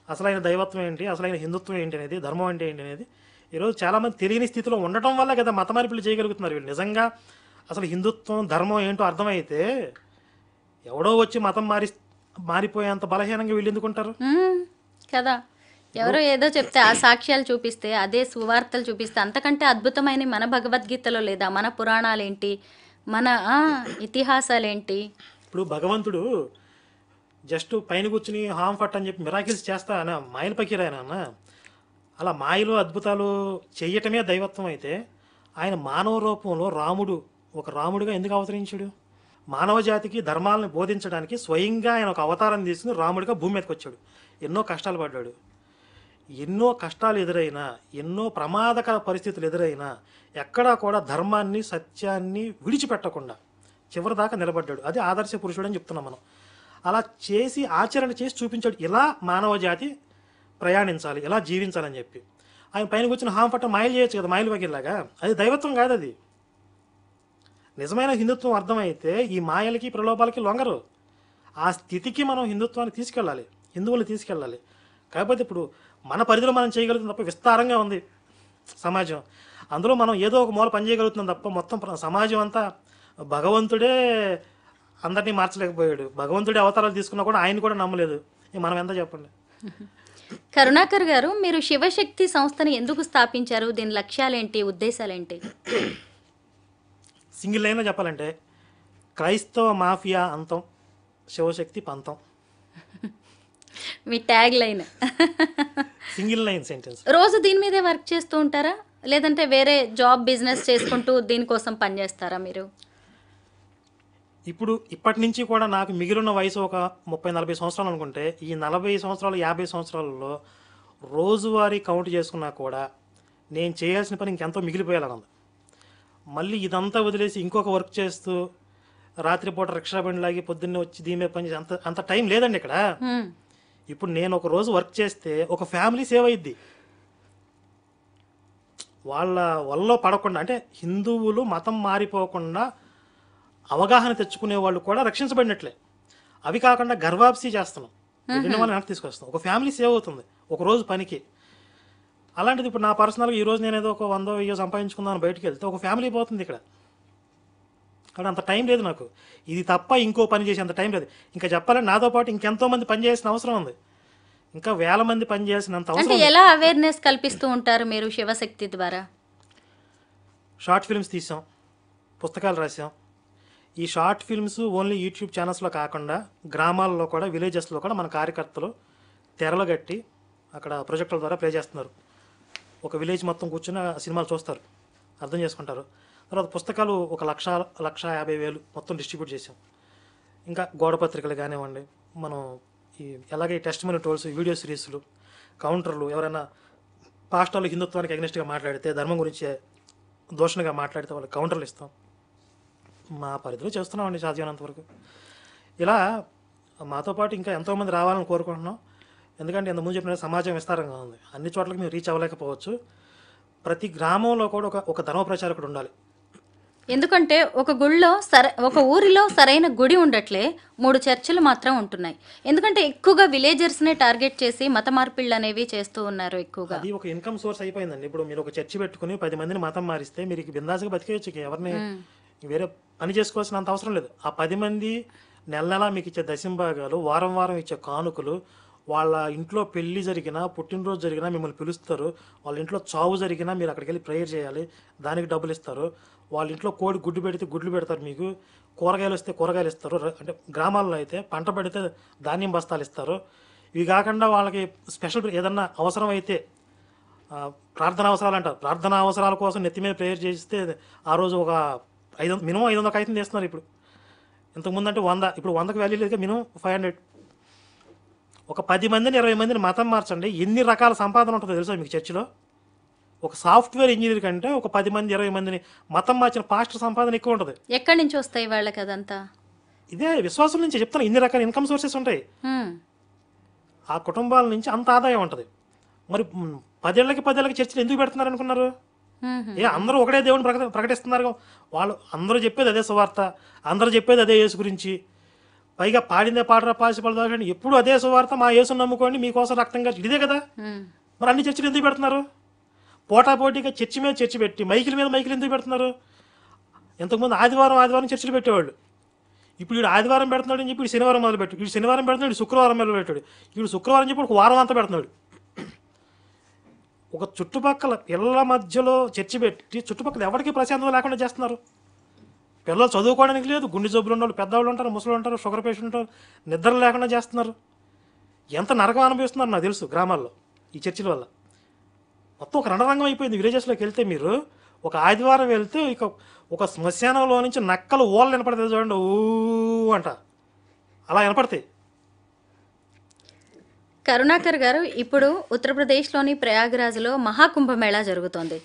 అసలైన దైవత్వం ఏంటి, అసలైన హిందుత్వం ఏంటి అనేది, ధర్మం అంటే ఏంటి అనేది ఈరోజు చాలామంది తెలియని స్థితిలో ఉండటం వల్ల కదా మత మార్పులు చేయగలుగుతున్నారు వీళ్ళు. నిజంగా అసలు హిందుత్వం ధర్మం ఏంటో అర్థమైతే ఎవడో వచ్చి మతం మారిపోయేంత బలహీనంగా వీళ్ళు ఎందుకుంటారు కదా. ఎవరో ఏదో చెప్తే ఆ సాక్ష్యాలు చూపిస్తే, అదే సువార్తలు చూపిస్తే అంతకంటే అద్భుతమైన మన భగవద్గీతలో లేదా, మన పురాణాలేంటి, మన ఇతిహాసాలేంటి. ఇప్పుడు భగవంతుడు జస్ట్ పైన కూర్చుని హామ్ ఫట్ అని చెప్పి మిరాకిల్స్ చేస్తా అన్న మాయల పకీరాయన అన్న. అలా మాయలు అద్భుతాలు చెయ్యటమే దైవత్వం అయితే ఆయన మానవ రూపంలో ఒక రాముడిగా ఎందుకు అవతరించాడు? మానవ జాతికి ధర్మాలను బోధించడానికి స్వయంగా ఆయన ఒక అవతారం తీసుకుని రాముడిగా భూమి మీదకి వచ్చాడు. ఎన్నో కష్టాలు పడ్డాడు. ఎన్నో కష్టాలు ఎదురైనా, ఎన్నో ప్రమాదకర పరిస్థితులు ఎదురైనా ఎక్కడా కూడా ధర్మాన్ని, సత్యాన్ని విడిచిపెట్టకుండా చివరిదాకా నిలబడ్డాడు. అది ఆదర్శ పురుషుడు అని చెప్తున్నాం మనం. అలా చేసి ఆచరణ చేసి చూపించాడు, ఇలా మానవ జాతి ప్రయాణించాలి, ఇలా జీవించాలని చెప్పి. ఆయన పైన కూర్చొని హామ్ పట్ట మాయలు చేయొచ్చు కదా, మాయలు వగిలాగా. అది దైవత్వం కాదు. అది నిజమైన హిందుత్వం అర్థమైతే ఈ మాయలకి ప్రలోభాలకి లొంగరు. ఆ స్థితికి మనం హిందుత్వాన్ని తీసుకెళ్ళాలి, హిందువులు తీసుకెళ్ళాలి. కాకపోతే ఇప్పుడు మన పరిధిలో మనం చేయగలుగుతుంది తప్ప విస్తారంగా ఉంది సమాజం. అందులో మనం ఏదో ఒక మూల పని చేయగలుగుతున్నాం తప్ప మొత్తం సమాజం అంతా భగవంతుడే అందరినీ మార్చలేకపోయాడు. భగవంతుడే అవతారాలు తీసుకున్నా కూడా ఆయన కూడా నమ్మలేదు. మనం ఎంత చెప్పండి. కరుణాకర్ గారు, మీరు శివశక్తి సంస్థని ఎందుకు స్థాపించారు? దీని లక్ష్యాలేంటి, ఉద్దేశాలేంటి? సింగిల్ లైన్లో చెప్పాలంటే క్రైస్తవ మాఫియా అంతం, శివశక్తి పంతం. మీ tag line. Single line sentence. రోజు దీని మీదే వర్క్ చేస్తూ ఉంటారా, లేదంటే వేరే జాబ్ బిజినెస్ చేసుకుంటూ దీనికోసం పనిచేస్తారా మీరు? ఇప్పటి నుంచి కూడా నాకు మిగిలిన వయసు ఒక 30-40 సంవత్సరాలు అనుకుంటే, ఈ 40 సంవత్సరాలు 50 సంవత్సరాలలో రోజువారీ కౌంట్ చేసుకున్నా కూడా నేను చేయాల్సిన పని ఇంకెంతో మిగిలిపోయాలన్నది. మళ్ళీ ఇదంతా వదిలేసి ఇంకొక వర్క్ చేస్తూ రాత్రిపూట రిక్షా బండి లాగి పొద్దున్నే వచ్చి దీని మీద పని చేసి అంత టైం లేదండి ఇక్కడ. ఇప్పుడు నేను ఒక రోజు వర్క్ చేస్తే ఒక ఫ్యామిలీ సేవ్ అయ్యిద్ది. వాళ్ళ వల్ల పడకుండా, అంటే హిందువులు మతం మారిపోకుండా అవగాహన తెచ్చుకునే వాళ్ళు కూడా రక్షించబడినట్లే. అవి కాకుండా గర్వాప్సీ చేస్తున్నాం, వెళ్ళిన వాళ్ళని వెనక్కి తీసుకొస్తాం. ఒక ఫ్యామిలీ సేవ్ అవుతుంది ఒక రోజు పనికి. అలాంటిది ఇప్పుడు నా పర్సనల్గా ఈరోజు నేను ఏదో ఒక 100-1000 సంపాదించుకుందాను బయటకు వెళ్తే ఒక ఫ్యామిలీ పోతుంది ఇక్కడ. కాబట్టి అంత టైం లేదు నాకు. ఇది తప్ప ఇంకో పని చేసే అంత టైం లేదు. ఇంకా చెప్పాలంటే నాతో పాటు ఇంకెంతో మంది పని చేయాల్సిన అవసరం ఉంది, ఇంకా వేల మంది పని చేయాల్సినంత అవసరం. అంటే ఎలా అవేర్నెస్ కల్పిస్తూ ఉంటారు మీరు శివశక్తి ద్వారా? షార్ట్ ఫిల్మ్స్ తీసాం, పుస్తకాలు రాసాం. ఈ షార్ట్ ఫిల్మ్స్ ఓన్లీ యూట్యూబ్ ఛానల్స్లో కాకుండా గ్రామాల్లో కూడా, విలేజెస్లో కూడా మన కార్యకర్తలు తెరలు కట్టి అక్కడ ప్రొజెక్టుల ద్వారా ప్లే చేస్తున్నారు. ఒక విలేజ్ మొత్తం కూర్చొని సినిమాలు చూస్తారు, అర్థం చేసుకుంటారు. తర్వాత పుస్తకాలు 1,50,000 మొత్తం డిస్ట్రిబ్యూట్ చేసాం. ఇంకా గోడ పత్రికలు కానివ్వండి, మనం ఈ ఎలాగే టెస్ట్ మనీ టోల్స్, వీడియో సిరీస్లు, కౌంటర్లు, ఎవరైనా పాస్టర్లు హిందుత్వానికి అగ్నెస్ట్గా మాట్లాడితే, ధర్మం గురించి దూషణగా మాట్లాడితే వాళ్ళకి కౌంటర్లు ఇస్తాం. మా పరిధిలో చేస్తున్నామండి సాధ్యమైనంత వరకు. ఇలా మాతో పాటు ఇంకా ఎంతోమంది రావాలని కోరుకుంటున్నాం. ఎందుకంటే ఇంతకుముందు చెప్పిన సమాజం విస్తారంగా ఉంది, అన్ని చోట్లకి మేము రీచ్ అవ్వలేకపోవచ్చు. ప్రతి గ్రామంలో కూడా ఒక ధర్మ ప్రచారకుడు ఉండాలి. ఎందుకంటే ఒక ఊరిలో సరైన గుడి ఉండట్లే, 3 చర్చిలు మాత్రం ఉంటున్నాయి. ఎందుకంటే ఎక్కువగా విలేజర్స్నే టార్గెట్ చేసి మత మార్పిళ్ళు అనేవి చేస్తూ ఉన్నారు ఎక్కువగా. అది ఒక ఇన్కమ్ సోర్స్ అయిపోయిందండి. ఇప్పుడు మీరు ఒక చర్చి పెట్టుకుని 10 మందిని మతం మారిస్తే మీరు బిందాసుగా బతికేయచ్చు, ఎవరిని వేరే పని చేసుకోవాల్సినంత అవసరం లేదు. ఆ 10 మంది నెల మీకు ఇచ్చే దశంభాగాలు, వారం వారం ఇచ్చే కానుకలు, వాళ్ళ ఇంట్లో పెళ్లి జరిగినా, పుట్టినరోజు జరిగినా మిమ్మల్ని పిలుస్తారు. వాళ్ళ ఇంట్లో చావు జరిగినా మీరు అక్కడికి వెళ్ళి ప్రేయర్ చేయాలి, దానికి డబ్బులు ఇస్తారు. వాళ్ళ ఇంట్లో కోడి గుడ్డు పెడితే గుడ్లు పెడతారు, మీకు కూరగాయలు వస్తే కూరగాయలు ఇస్తారు. అంటే గ్రామాల్లో అయితే పంట పడితే ధాన్యం బస్తాలు ఇస్తారు. ఇవి కాకుండా వాళ్ళకి స్పెషల్ ఏదన్నా అవసరం అయితే ప్రార్థనా అవసరాలు అంటారు, ప్రార్థనా అవసరాల కోసం నెత్తి మీద ప్రేయర్ చేస్తే ఆ రోజు ఒక మినిమం 500 కాగితం చేస్తున్నారు. ఇప్పుడు ఇంతకుముందు అంటే 100, ఇప్పుడు 100కి వాల్యూ లేదు, మినిమం 500. ఒక 10 మందిని 20 మందిని మతం మార్చండి, ఎన్ని రకాల సంపాదన ఉంటుందో తెలుసా మీకు చర్చిలో? ఒక సాఫ్ట్వేర్ ఇంజనీర్ కంటే ఒక 10 మంది 20 మందిని మతం మార్చిన పాస్టర్ సంపాదన ఎక్కువ ఉంటుంది. ఎక్కడి నుంచి వస్తాయి వాళ్ళకి అదంతా? ఇదే విశ్వాసం నుంచి చెప్తాను. ఇన్ని రకాల ఇన్కమ్ సోర్సెస్ ఉంటాయి. ఆ కుటుంబాల నుంచి అంత ఆదాయం ఉంటుంది. మరి 10 ఏళ్ళకి చర్చలు ఎందుకు పెడుతున్నారు అనుకున్నారు? అందరూ ఒకటే దేవుని ప్రకటిస్తున్నారు. వాళ్ళు అందరూ చెప్పేది అదే సువార్త, అందరూ చెప్పేది అదే యేసు గురించి. పైగా పాడిందే పాడరా పాసి పడదాని ఎప్పుడు అదే సువార్త, మా యేసుని నమ్ముకోండి మీకోసం రక్తంగా, ఇదే కదా. మరి అన్ని చర్చలు ఎందుకు పెడుతున్నారు? పోటాపోటీగా చర్చి మీద చర్చి పెట్టి మైకిల మీద మైకిలు ఎందుకు పెడుతున్నారు? ఇంతకుముందు ఆదివారం చర్చలు పెట్టేవాళ్ళు. ఇప్పుడు వీడు ఆదివారం పెడుతున్నాడు అని చెప్పి వీడు శనివారం మొదలు పెట్టాడు, వీడు శనివారం పెడుతున్నాడు, వీడు శుక్రవారం మొదలు పెట్టాడు, వీడు శుక్రవారం చెప్పి ఒక వారం అంతా పెడుతున్నాడు. ఒక చుట్టుపక్కల పిల్లల మధ్యలో చర్చి పెట్టి చుట్టుపక్కల ఎవరికి ప్రశాంతత లేకుండా చేస్తున్నారు. పిల్లలు చదువుకోవడానికి లేదు, గుండె జబ్బులు ఉన్న వాళ్ళు, పెద్దవాళ్ళు ఉంటారు, ముసలు ఉంటారు, షుగర్ పేషెంట్ ఉంటారు, నిద్ర లేకుండా చేస్తున్నారు. ఎంత నరకం అనుభవిస్తున్నారు నాకు తెలుసు గ్రామాల్లో ఈ చర్చిల వల్ల. మొత్తం ఒక రణరంగం అయిపోయింది. విలేజెస్లోకి వెళ్తే మీరు ఒక ఆదివారం వెళ్తే ఇక ఒక శ్మశానంలో నుంచి నక్కలు ఓళ్ళు వినపడతాయి చూడండి, ఊ అంట అలా వినపడతాయి. కరుణాకర్ గారు, ఇప్పుడు ఉత్తరప్రదేశ్లోని ప్రయాగ్రాజ్లో మహాకుంభమేళా జరుగుతోంది.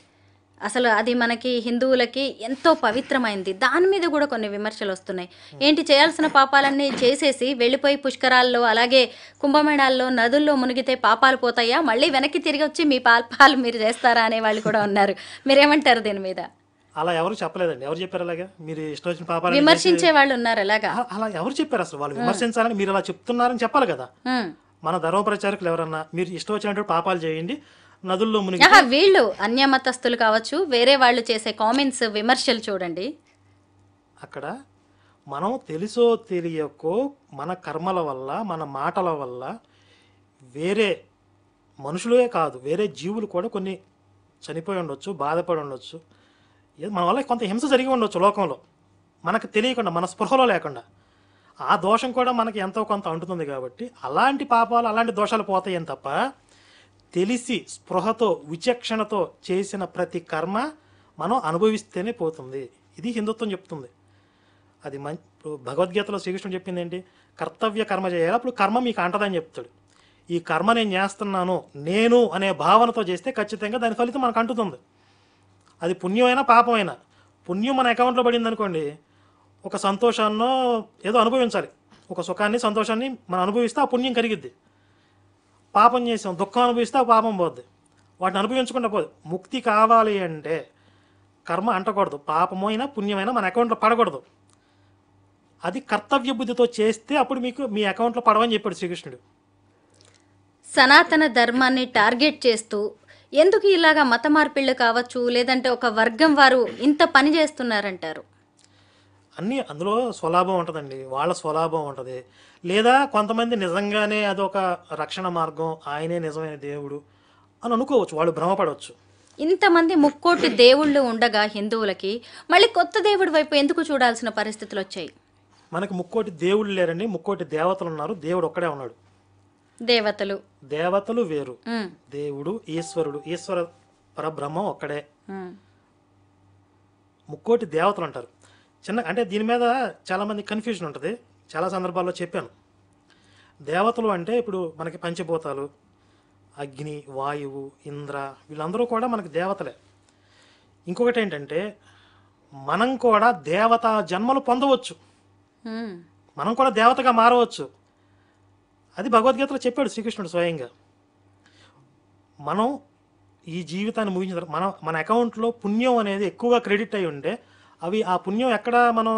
అసలు అది మనకి హిందువులకి ఎంతో పవిత్రమైంది. దాని మీద కూడా కొన్ని విమర్శలు వస్తున్నాయి. ఏంటి, చేయాల్సిన పాపాలన్నీ చేసేసి వెళ్ళిపోయి పుష్కరాల్లో అలాగే కుంభమేళాల్లో నదుల్లో మునిగితే పాపాలు పోతాయా, మళ్ళీ వెనక్కి తిరిగి వచ్చి మీ పాపాలు మీరు చేస్తారా అనే వాళ్ళు కూడా ఉన్నారు. మీరేమంటారు దీని మీద? అలా ఎవరు చెప్పలేదండి. ఎవరు చెప్పారు అలాగా? మీరు ఇష్టం వచ్చిన పాపాలు విమర్శించే వాళ్ళు ఉన్నారు. అలాగా అలా ఎవరు చెప్పారు? అసలు వాళ్ళు విమర్శించాలని మీరు అలా చెప్తున్నారని చెప్పాలి కదా. మన ధర్మ ప్రచారకులు ఎవరన్నా మీరు ఇష్టం వచ్చినట్టు పాపాలు చేయండి, నదుల్లో మునిగి, వీళ్ళు అన్యమతస్తులు కావచ్చు, వేరే వాళ్ళు చేసే కామెంట్స్, విమర్శలు చూడండి. అక్కడ మనం తెలుసో తెలియకో మన కర్మల వల్ల, మన మాటల వల్ల వేరే మనుషులే కాదు వేరే జీవులు కూడా కొన్ని చనిపోయి ఉండొచ్చు, బాధపడి ఉండొచ్చు, మన వల్ల కొంత హింస జరిగి ఉండొచ్చు లోకంలో, మనకు తెలియకుండా, మన స్పృహలో లేకుండా. ఆ దోషం కూడా మనకి ఎంతో కొంత అంటుతుంది. కాబట్టి అలాంటి పాపాలు, అలాంటి దోషాలు పోతాయని తప్ప తెలిసి స్పృహతో విచక్షణతో చేసిన ప్రతి కర్మ మనం అనుభవిస్తేనే పోతుంది. ఇది హిందుత్వం చెప్తుంది. అది భగవద్గీతలో శ్రీకృష్ణుడు చెప్పింది ఏంటి? కర్తవ్య కర్మ చేయాలి, అప్పుడు కర్మ మీకు అంటదని చెప్తాడు. ఈ కర్మ నేను చేస్తున్నాను నేను అనే భావనతో చేస్తే ఖచ్చితంగా దాని ఫలితం మనకు అంటుతుంది. అది పుణ్యమైనా పాపమైనా. పుణ్యం మన అకౌంట్లో పడింది అనుకోండి, ఒక సంతోషాన్నో ఏదో అనుభవించాలి, ఒక సుఖాన్ని సంతోషాన్ని మనం అనుభవిస్తే ఆ పుణ్యం కరిగిద్ది. పాపం చేసాం, దుఃఖం అనుభవిస్తే ఆ పాపం పోద్ది. వాటిని అనుభవించకుండా పోదు. ముక్తి కావాలి అంటే కర్మ అంటకూడదు, పాపమైనా పుణ్యమైనా మన అకౌంట్లో పడకూడదు. అది కర్తవ్య బుద్ధితో చేస్తే అప్పుడు మీకు మీ అకౌంట్లో పడవని చెప్పాడు శ్రీకృష్ణుడు. సనాతన ధర్మాన్ని టార్గెట్ చేస్తూ ఎందుకు ఇలాగా మత మార్పిళ్ళు కావచ్చు, లేదంటే ఒక వర్గం వారు ఇంత పని చేస్తున్నారంటారు? అన్నీ అందులో స్వలాభం ఉంటుందండి, వాళ్ళ స్వలాభం ఉంటుంది. లేదా కొంతమంది నిజంగానే అదొక రక్షణ మార్గం, ఆయనే నిజమైన దేవుడు అని అనుకోవచ్చు, వాళ్ళు భ్రమపడవచ్చు. ఇంతమంది 3,00,00,000 దేవుళ్ళు ఉండగా హిందువులకి మళ్ళీ కొత్త దేవుడి వైపు ఎందుకు చూడాల్సిన పరిస్థితులు వచ్చాయి? మనకి 3,00,00,000 దేవుళ్ళు లేరండి, 3,00,00,000 దేవతలు ఉన్నారు. దేవుడు ఒక్కడే ఉన్నాడు. దేవతలు వేరు, దేవుడు ఈశ్వరుడు, ఈశ్వర పరబ్రహ్మం ఒక్కడే. ముక్కోటి దేవతలు అంటారు. అంటే దీని మీద చాలామంది కన్ఫ్యూజన్ ఉంటుంది. చాలా సందర్భాల్లో చెప్పాను. దేవతలు అంటే ఇప్పుడు మనకి పంచభూతాలు, అగ్ని, వాయువు, ఇంద్ర, వీళ్ళందరూ కూడా మనకి దేవతలే. ఇంకొకటి ఏంటంటే మనం కూడా దేవతా జన్మలు పొందవచ్చు, మనం కూడా దేవతగా మారవచ్చు. అది భగవద్గీతలో చెప్పాడు శ్రీకృష్ణుడు స్వయంగా. మనం ఈ జీవితాన్ని ముగించిన తర్వాత మన అకౌంట్లో పుణ్యం అనేది ఎక్కువగా క్రెడిట్ అయి ఉంటే ఆ పుణ్యం ఎక్కడ మనం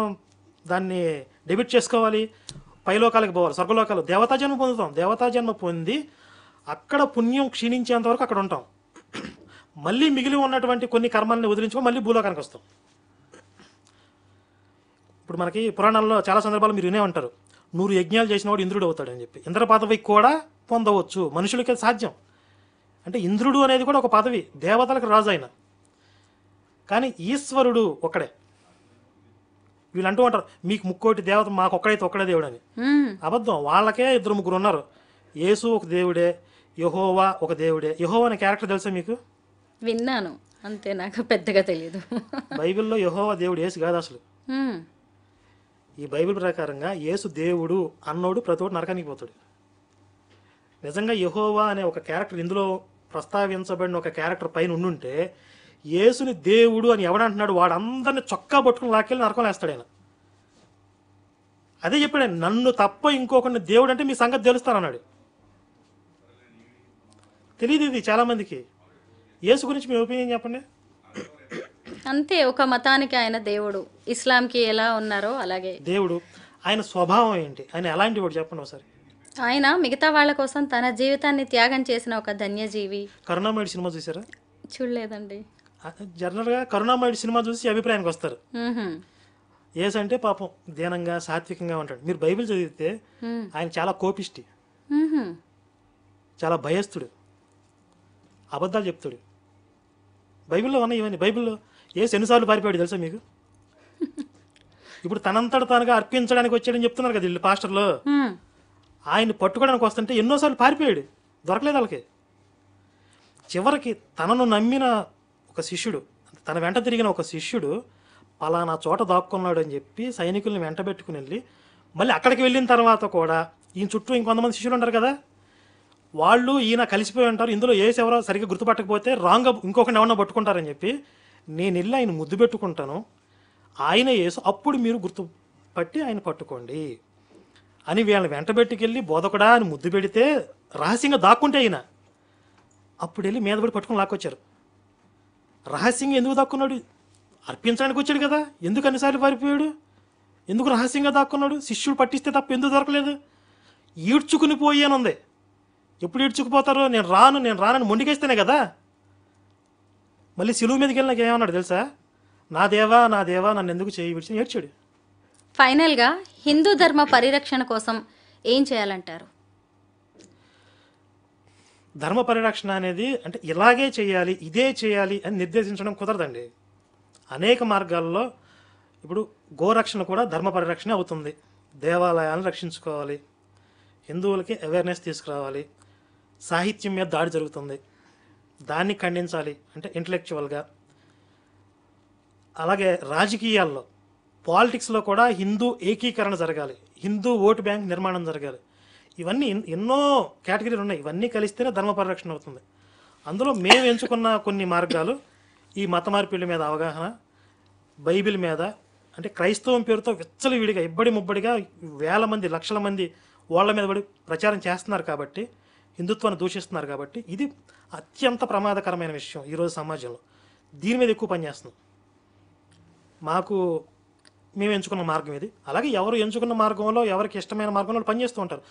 దాన్ని డెబిట్ చేసుకోవాలి? పైలోకాలకు పోవాలి, స్వర్గలోకాలు. దేవతా జన్మ పొందుతాం. దేవతా జన్మ పొంది అక్కడ పుణ్యం క్షీణించేంత వరకు అక్కడ ఉంటాం. మళ్ళీ మిగిలి ఉన్నటువంటి కొన్ని కర్మల్ని వదిలించుకొని మళ్ళీ భూలోకానికి వస్తాం. ఇప్పుడు మనకి పురాణాల్లో చాలా సందర్భాలు మీరు వినే ఉంటారు, 100 యజ్ఞాలు చేసిన వాడు ఇంద్రుడు అవుతాడని చెప్పి. ఇంద్ర పదవి కూడా పొందవచ్చు, మనుషులకి సాధ్యం. అంటే ఇంద్రుడు అనేది కూడా ఒక పదవి, దేవతలకు రాజు ఆయన. కానీ ఈశ్వరుడు ఒక్కడే. వీళ్ళు అంటూ ఉంటారు మీకు ముక్కోటి దేవత, మాకు ఒక్కడైతే ఒక్కడే దేవుడు అని. అబద్ధం. వాళ్ళకే 2-3 ఉన్నారు. యేసు ఒక దేవుడే, యెహోవా ఒక దేవుడే. యెహోవా అనే క్యారెక్టర్ తెలుసా మీకు? విన్నాను అంతే, నాకు పెద్దగా తెలియదు. బైబిల్లో యెహోవా దేవుడు, యేసు కాదు అసలు. ఈ బైబిల్ ప్రకారంగా యేసు దేవుడు అన్నోడు ప్రతివాడు నరకానికి పోతాడు. నిజంగా యెహోవా అనే ఒక క్యారెక్టర్ ఇందులో ప్రస్తావించబడిన ఒక క్యారెక్టర్ పైన ఉండుంటే యేసుని దేవుడు అని ఎవడంటున్నాడు వాడు అందరిని చొక్కా పట్టుకుని లాక్కెళ్ళి నరకం వేస్తాడు ఆయన. అదే చెప్పాడు ఆయన, నన్ను తప్ప ఇంకొకరిని దేవుడు అంటే మీ సంగతి తెలుస్తానన్నాడు. తెలియదు ఇది చాలామందికి. యేసు గురించి మీ ఒపీనియన్ చెప్పండి. అంతే, ఒక మతానికి ఆయన దేవుడు, ఇస్లాంకి ఎలా ఉన్నారో అలాగే దేవుడు. ఆయన స్వభావం ఏంటి, ఆయన ఎలాంటి వాడు చెప్పండి ఒకసారి. ఆయన మిగతా వాళ్ళ కోసం తన జీవితాన్ని త్యాగం చేసిన ఒక ధన్యజీవి. కరుణామయుడు సినిమా చూసారా? చూడలేదండి. జనరల్గా కరుణామయుడు సినిమా చూసి అభిప్రాయానికి వస్తారు. యేసు అంటే పాపం దీనంగా సాత్వికంగా ఉంటాడు. మీరు బైబిల్ చదివితే ఆయన చాలా కోపిష్టి, చాలా భయస్థుడు, అబద్ధాలు చెప్తాడు. బైబిల్లో ఉన్నాయి ఇవన్నీ. బైబిల్లో యేసు ఎన్నిసార్లు పారిపోయాడు తెలుసా మీకు? ఇప్పుడు తనంతట తానుగా అర్పించడానికి వచ్చాడని చెప్తున్నారు కదా వీళ్ళు పాస్టర్లు. ఆయన్ని పట్టుకోవడానికి వస్తుంటే ఎన్నోసార్లు పారిపోయాడు, దొరకలేదు వాళ్ళకి. చివరికి తనను నమ్మిన ఒక శిష్యుడు, తన వెంట తిరిగిన ఒక శిష్యుడు పలానా చోట దాక్కున్నాడు అని చెప్పి సైనికుల్ని వెంట పెట్టుకుని వెళ్ళి మళ్ళీ అక్కడికి వెళ్ళిన తర్వాత కూడా ఈయన చుట్టూ ఇంకొంతమంది శిష్యులు ఉంటారు కదా, వాళ్ళు ఈయన కలిసిపోయి ఉంటారు. ఇందులో యేసు ఎవరో సరిగ్గా గుర్తుపట్టకపోతే రాంగ్గా ఇంకొకరిని ఎవరన్నా పట్టుకుంటారని చెప్పి నేను వెళ్ళి ఆయన ముద్దు పెట్టుకుంటాను, ఆయన యేసు, అప్పుడు మీరు గుర్తుపట్టి ఆయన పట్టుకోండి అని వీళ్ళని వెంట పెట్టుకెళ్ళి బోధకుడా అని ముద్దు పెడితే రహస్యంగా దాక్కుంటే అయినా అప్పుడు వెళ్ళి మీద పడి పట్టుకుని లాక్కొచ్చారు. రహస్యంగా ఎందుకు దాక్కున్నాడు? అర్పించడానికి వచ్చాడు కదా, ఎందుకు అన్నిసార్లు పారిపోయాడు? ఎందుకు రహస్యంగా దాక్కున్నాడు? శిష్యుడు పట్టిస్తే తప్ప ఎందుకు దొరకలేదు? ఈడ్చుకుని పోయానుంది. ఎప్పుడు ఈడ్చుకుపోతారో నేను రానని మొండికేస్తేనే కదా. మళ్ళీ సిలువు మీదకి వెళ్ళి నాకు ఏమన్నాడు తెలుసా? నా దేవా నన్ను ఎందుకు చేయి విడిచి ఏడ్చాడు. ఫైనల్గా హిందూ ధర్మ పరిరక్షణ కోసం ఏం చేయాలంటారు? ధర్మ పరిరక్షణ అనేది అంటే ఇలాగే చేయాలి, ఇదే చేయాలి అని నిర్దేశించడం కుదరదండి. అనేక మార్గాల్లో ఇప్పుడు గోరక్షణ కూడా ధర్మ పరిరక్షణ అవుతుంది. దేవాలయాలను రక్షించుకోవాలి, హిందువులకి అవేర్నెస్ తీసుకురావాలి, సాహిత్యం మీద దాడి జరుగుతుంది, దాన్ని ఖండించాలి అంటే ఇంటలెక్చువల్గా. అలాగే రాజకీయాల్లో, పాలిటిక్స్లో కూడా హిందూ ఏకీకరణ జరగాలి, హిందూ ఓటు బ్యాంక్ నిర్మాణం జరగాలి. ఇవన్నీ ఎన్నో కేటగిరీలు ఉన్నాయి. ఇవన్నీ కలిస్తేనే ధర్మ పరిరక్షణ అవుతుంది. అందులో మేము ఎంచుకున్న కొన్ని మార్గాలు ఈ మత మార్పిడి మీద అవగాహన, బైబిల్ మీద, అంటే క్రైస్తవం పేరుతో విచ్చలవిడిగా ఇబ్బడి ముబ్బడిగా వేల మంది లక్షల మంది వాళ్ళ మీద పడి ప్రచారం చేస్తున్నారు కాబట్టి, హిందుత్వాన్ని దూషిస్తున్నారు కాబట్టి ఇది అత్యంత ప్రమాదకరమైన విషయం ఈరోజు సమాజంలో. దీని మీద ఎక్కువ పనిచేస్తున్నాం. మేము ఎంచుకున్న మార్గం ఇది. అలాగే ఎవరు ఎంచుకున్న మార్గంలో ఎవరికి ఇష్టమైన మార్గంలో పనిచేస్తూ ఉంటారు.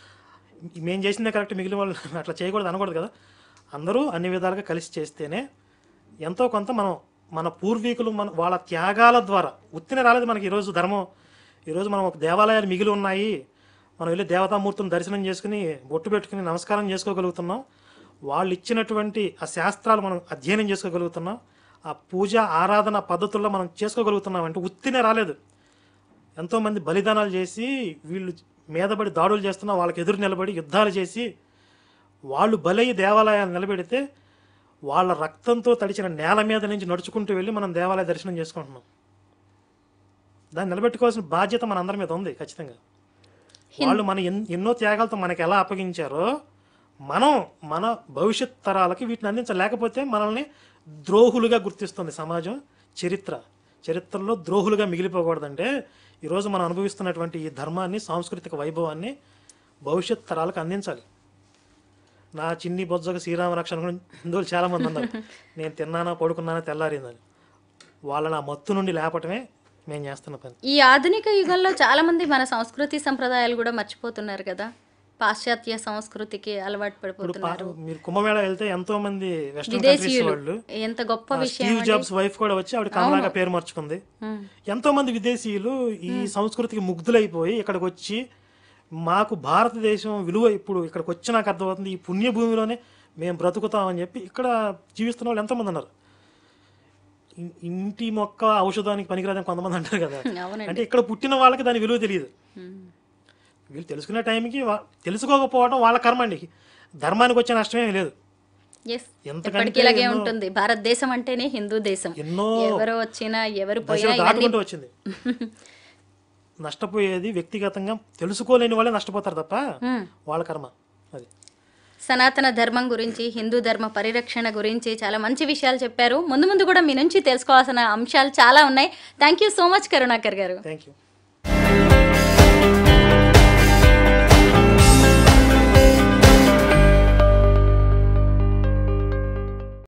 మేము చేసిందే కరెక్ట్, మిగిలిన వాళ్ళు అట్లా చేయకూడదు అనకూడదు కదా. అందరూ అన్ని విధాలుగా కలిసి చేస్తేనే ఎంతో కొంత మన పూర్వీకులు వాళ్ళ త్యాగాల ద్వారా ఉత్తిన రాలేదు మనకి ఈరోజు ధర్మం. ఈరోజు మనం ఒక దేవాలయాలు మిగిలి ఉన్నాయి, మనం వెళ్ళి దేవతామూర్తులను దర్శనం చేసుకుని బొట్టు పెట్టుకుని నమస్కారం చేసుకోగలుగుతున్నాం. వాళ్ళు ఇచ్చినటువంటి ఆ శాస్త్రాలు మనం అధ్యయనం చేసుకోగలుగుతున్నాం, ఆ పూజ ఆరాధన పద్ధతుల్లో మనం చేసుకోగలుగుతున్నాం అంటే ఉత్తినే రాలేదు. ఎంతోమంది బలిదానాలు చేసి వీళ్ళు మీదపడి దాడులు చేస్తున్నా వాళ్ళకి ఎదురు నిలబడి యుద్ధాలు చేసి వాళ్ళు బలయ్యి దేవాలయాలు నిలబెడితే వాళ్ళ రక్తంతో తడిచిన నేల మీద నుంచి నడుచుకుంటూ వెళ్ళి మనం దేవాలయ దర్శనం చేసుకుంటున్నాం. దాన్ని నిలబెట్టుకోవాల్సిన బాధ్యత మన అందరి మీద ఉంది ఖచ్చితంగా. వాళ్ళు మన ఎన్నో త్యాగాలతో మనకి ఎలా అప్పగించారో మనం మన భవిష్యత్ తరాలకి వీటిని అందించలేకపోతే మనల్ని ద్రోహులుగా గుర్తిస్తుంది సమాజం. చరిత్రలో ద్రోహులుగా మిగిలిపోకూడదంటే ఈరోజు మనం అనుభవిస్తున్నటువంటి ఈ ధర్మాన్ని, సాంస్కృతిక వైభవాన్ని భవిష్యత్ తరాలకు అందించాలి. నా చిన్ని బొజ్జగా శ్రీరామ రక్షణ హిందువులు చాలామంది అన్నారు, నేను తిన్నానా పడుకున్నానా తెల్లారిందని. వాళ్ళని ఆ మత్తు నుండి లేపటమే మేము చేస్తున్న పని. ఈ ఆధునిక యుగంలో చాలా మంది మన సంస్కృతి సంప్రదాయాలు కూడా మర్చిపోతున్నారు కదా, పాశ్చాత్య సంస్కృతికి అలవాటు పడిపోతున్నారు. మీరు కుంభమేళ వెళ్తే ఎంతో మంది వెస్టర్న్ కంట్రీస్ వాళ్ళు, ఎంత గొప్ప విషయం. స్టీవ్ జాబ్స్ వైఫ్ కూడా వచ్చి ఆవిడ కమలాగా పేరు మార్చుకుంది. ఎంతో మంది విదేశీయులు ఈ సంస్కృతికి ముగ్ధులైపోయి ఇక్కడికి వచ్చి మాకు భారతదేశం విలువ ఇప్పుడు ఇక్కడికి వచ్చి నాకు అర్థమవుతుంది, ఈ పుణ్యభూమిలోనే మేము బ్రతుకుతామని చెప్పి ఇక్కడ జీవిస్తున్న వాళ్ళు ఎంతోమంది ఉన్నారు. ఇంటి మొక్క ఔషధానికి పనికిరాదని కొంతమంది అంటారు కదా, అంటే ఇక్కడ పుట్టిన వాళ్ళకి దాని విలువ తెలియదు. వీళ్ళు తెలుసుకునే టైంకి తెలుసుకోకపోవడం వాళ్ళ కర్మ అండి. ధర్మానికి వచ్చే నష్టమేమీ లేదు. ఎంతకంటే ఇలాగే ఉంటుంది. భారతదేశం అంటేనే హిందూ దేశం. ఎన్నో ఎవరు వచ్చినా ఎవరు పోయినా దాటుకుంటూ వచ్చింది. నష్టపోయేది వ్యక్తిగతంగా తెలుసుకోలేని వాళ్ళే నష్టపోతారు తప్ప వాళ్ళ కర్మ అది. సనాతన ధర్మం గురించి, హిందూ ధర్మ పరిరక్షణ గురించి చాలా మంచి విషయాలు చెప్పారు. ముందు ముందు కూడా మీ నుంచి తెలుసుకోవాల్సిన అంశాలు చాలా ఉన్నాయి. Thank you so much Karunakar గారు. Thank you.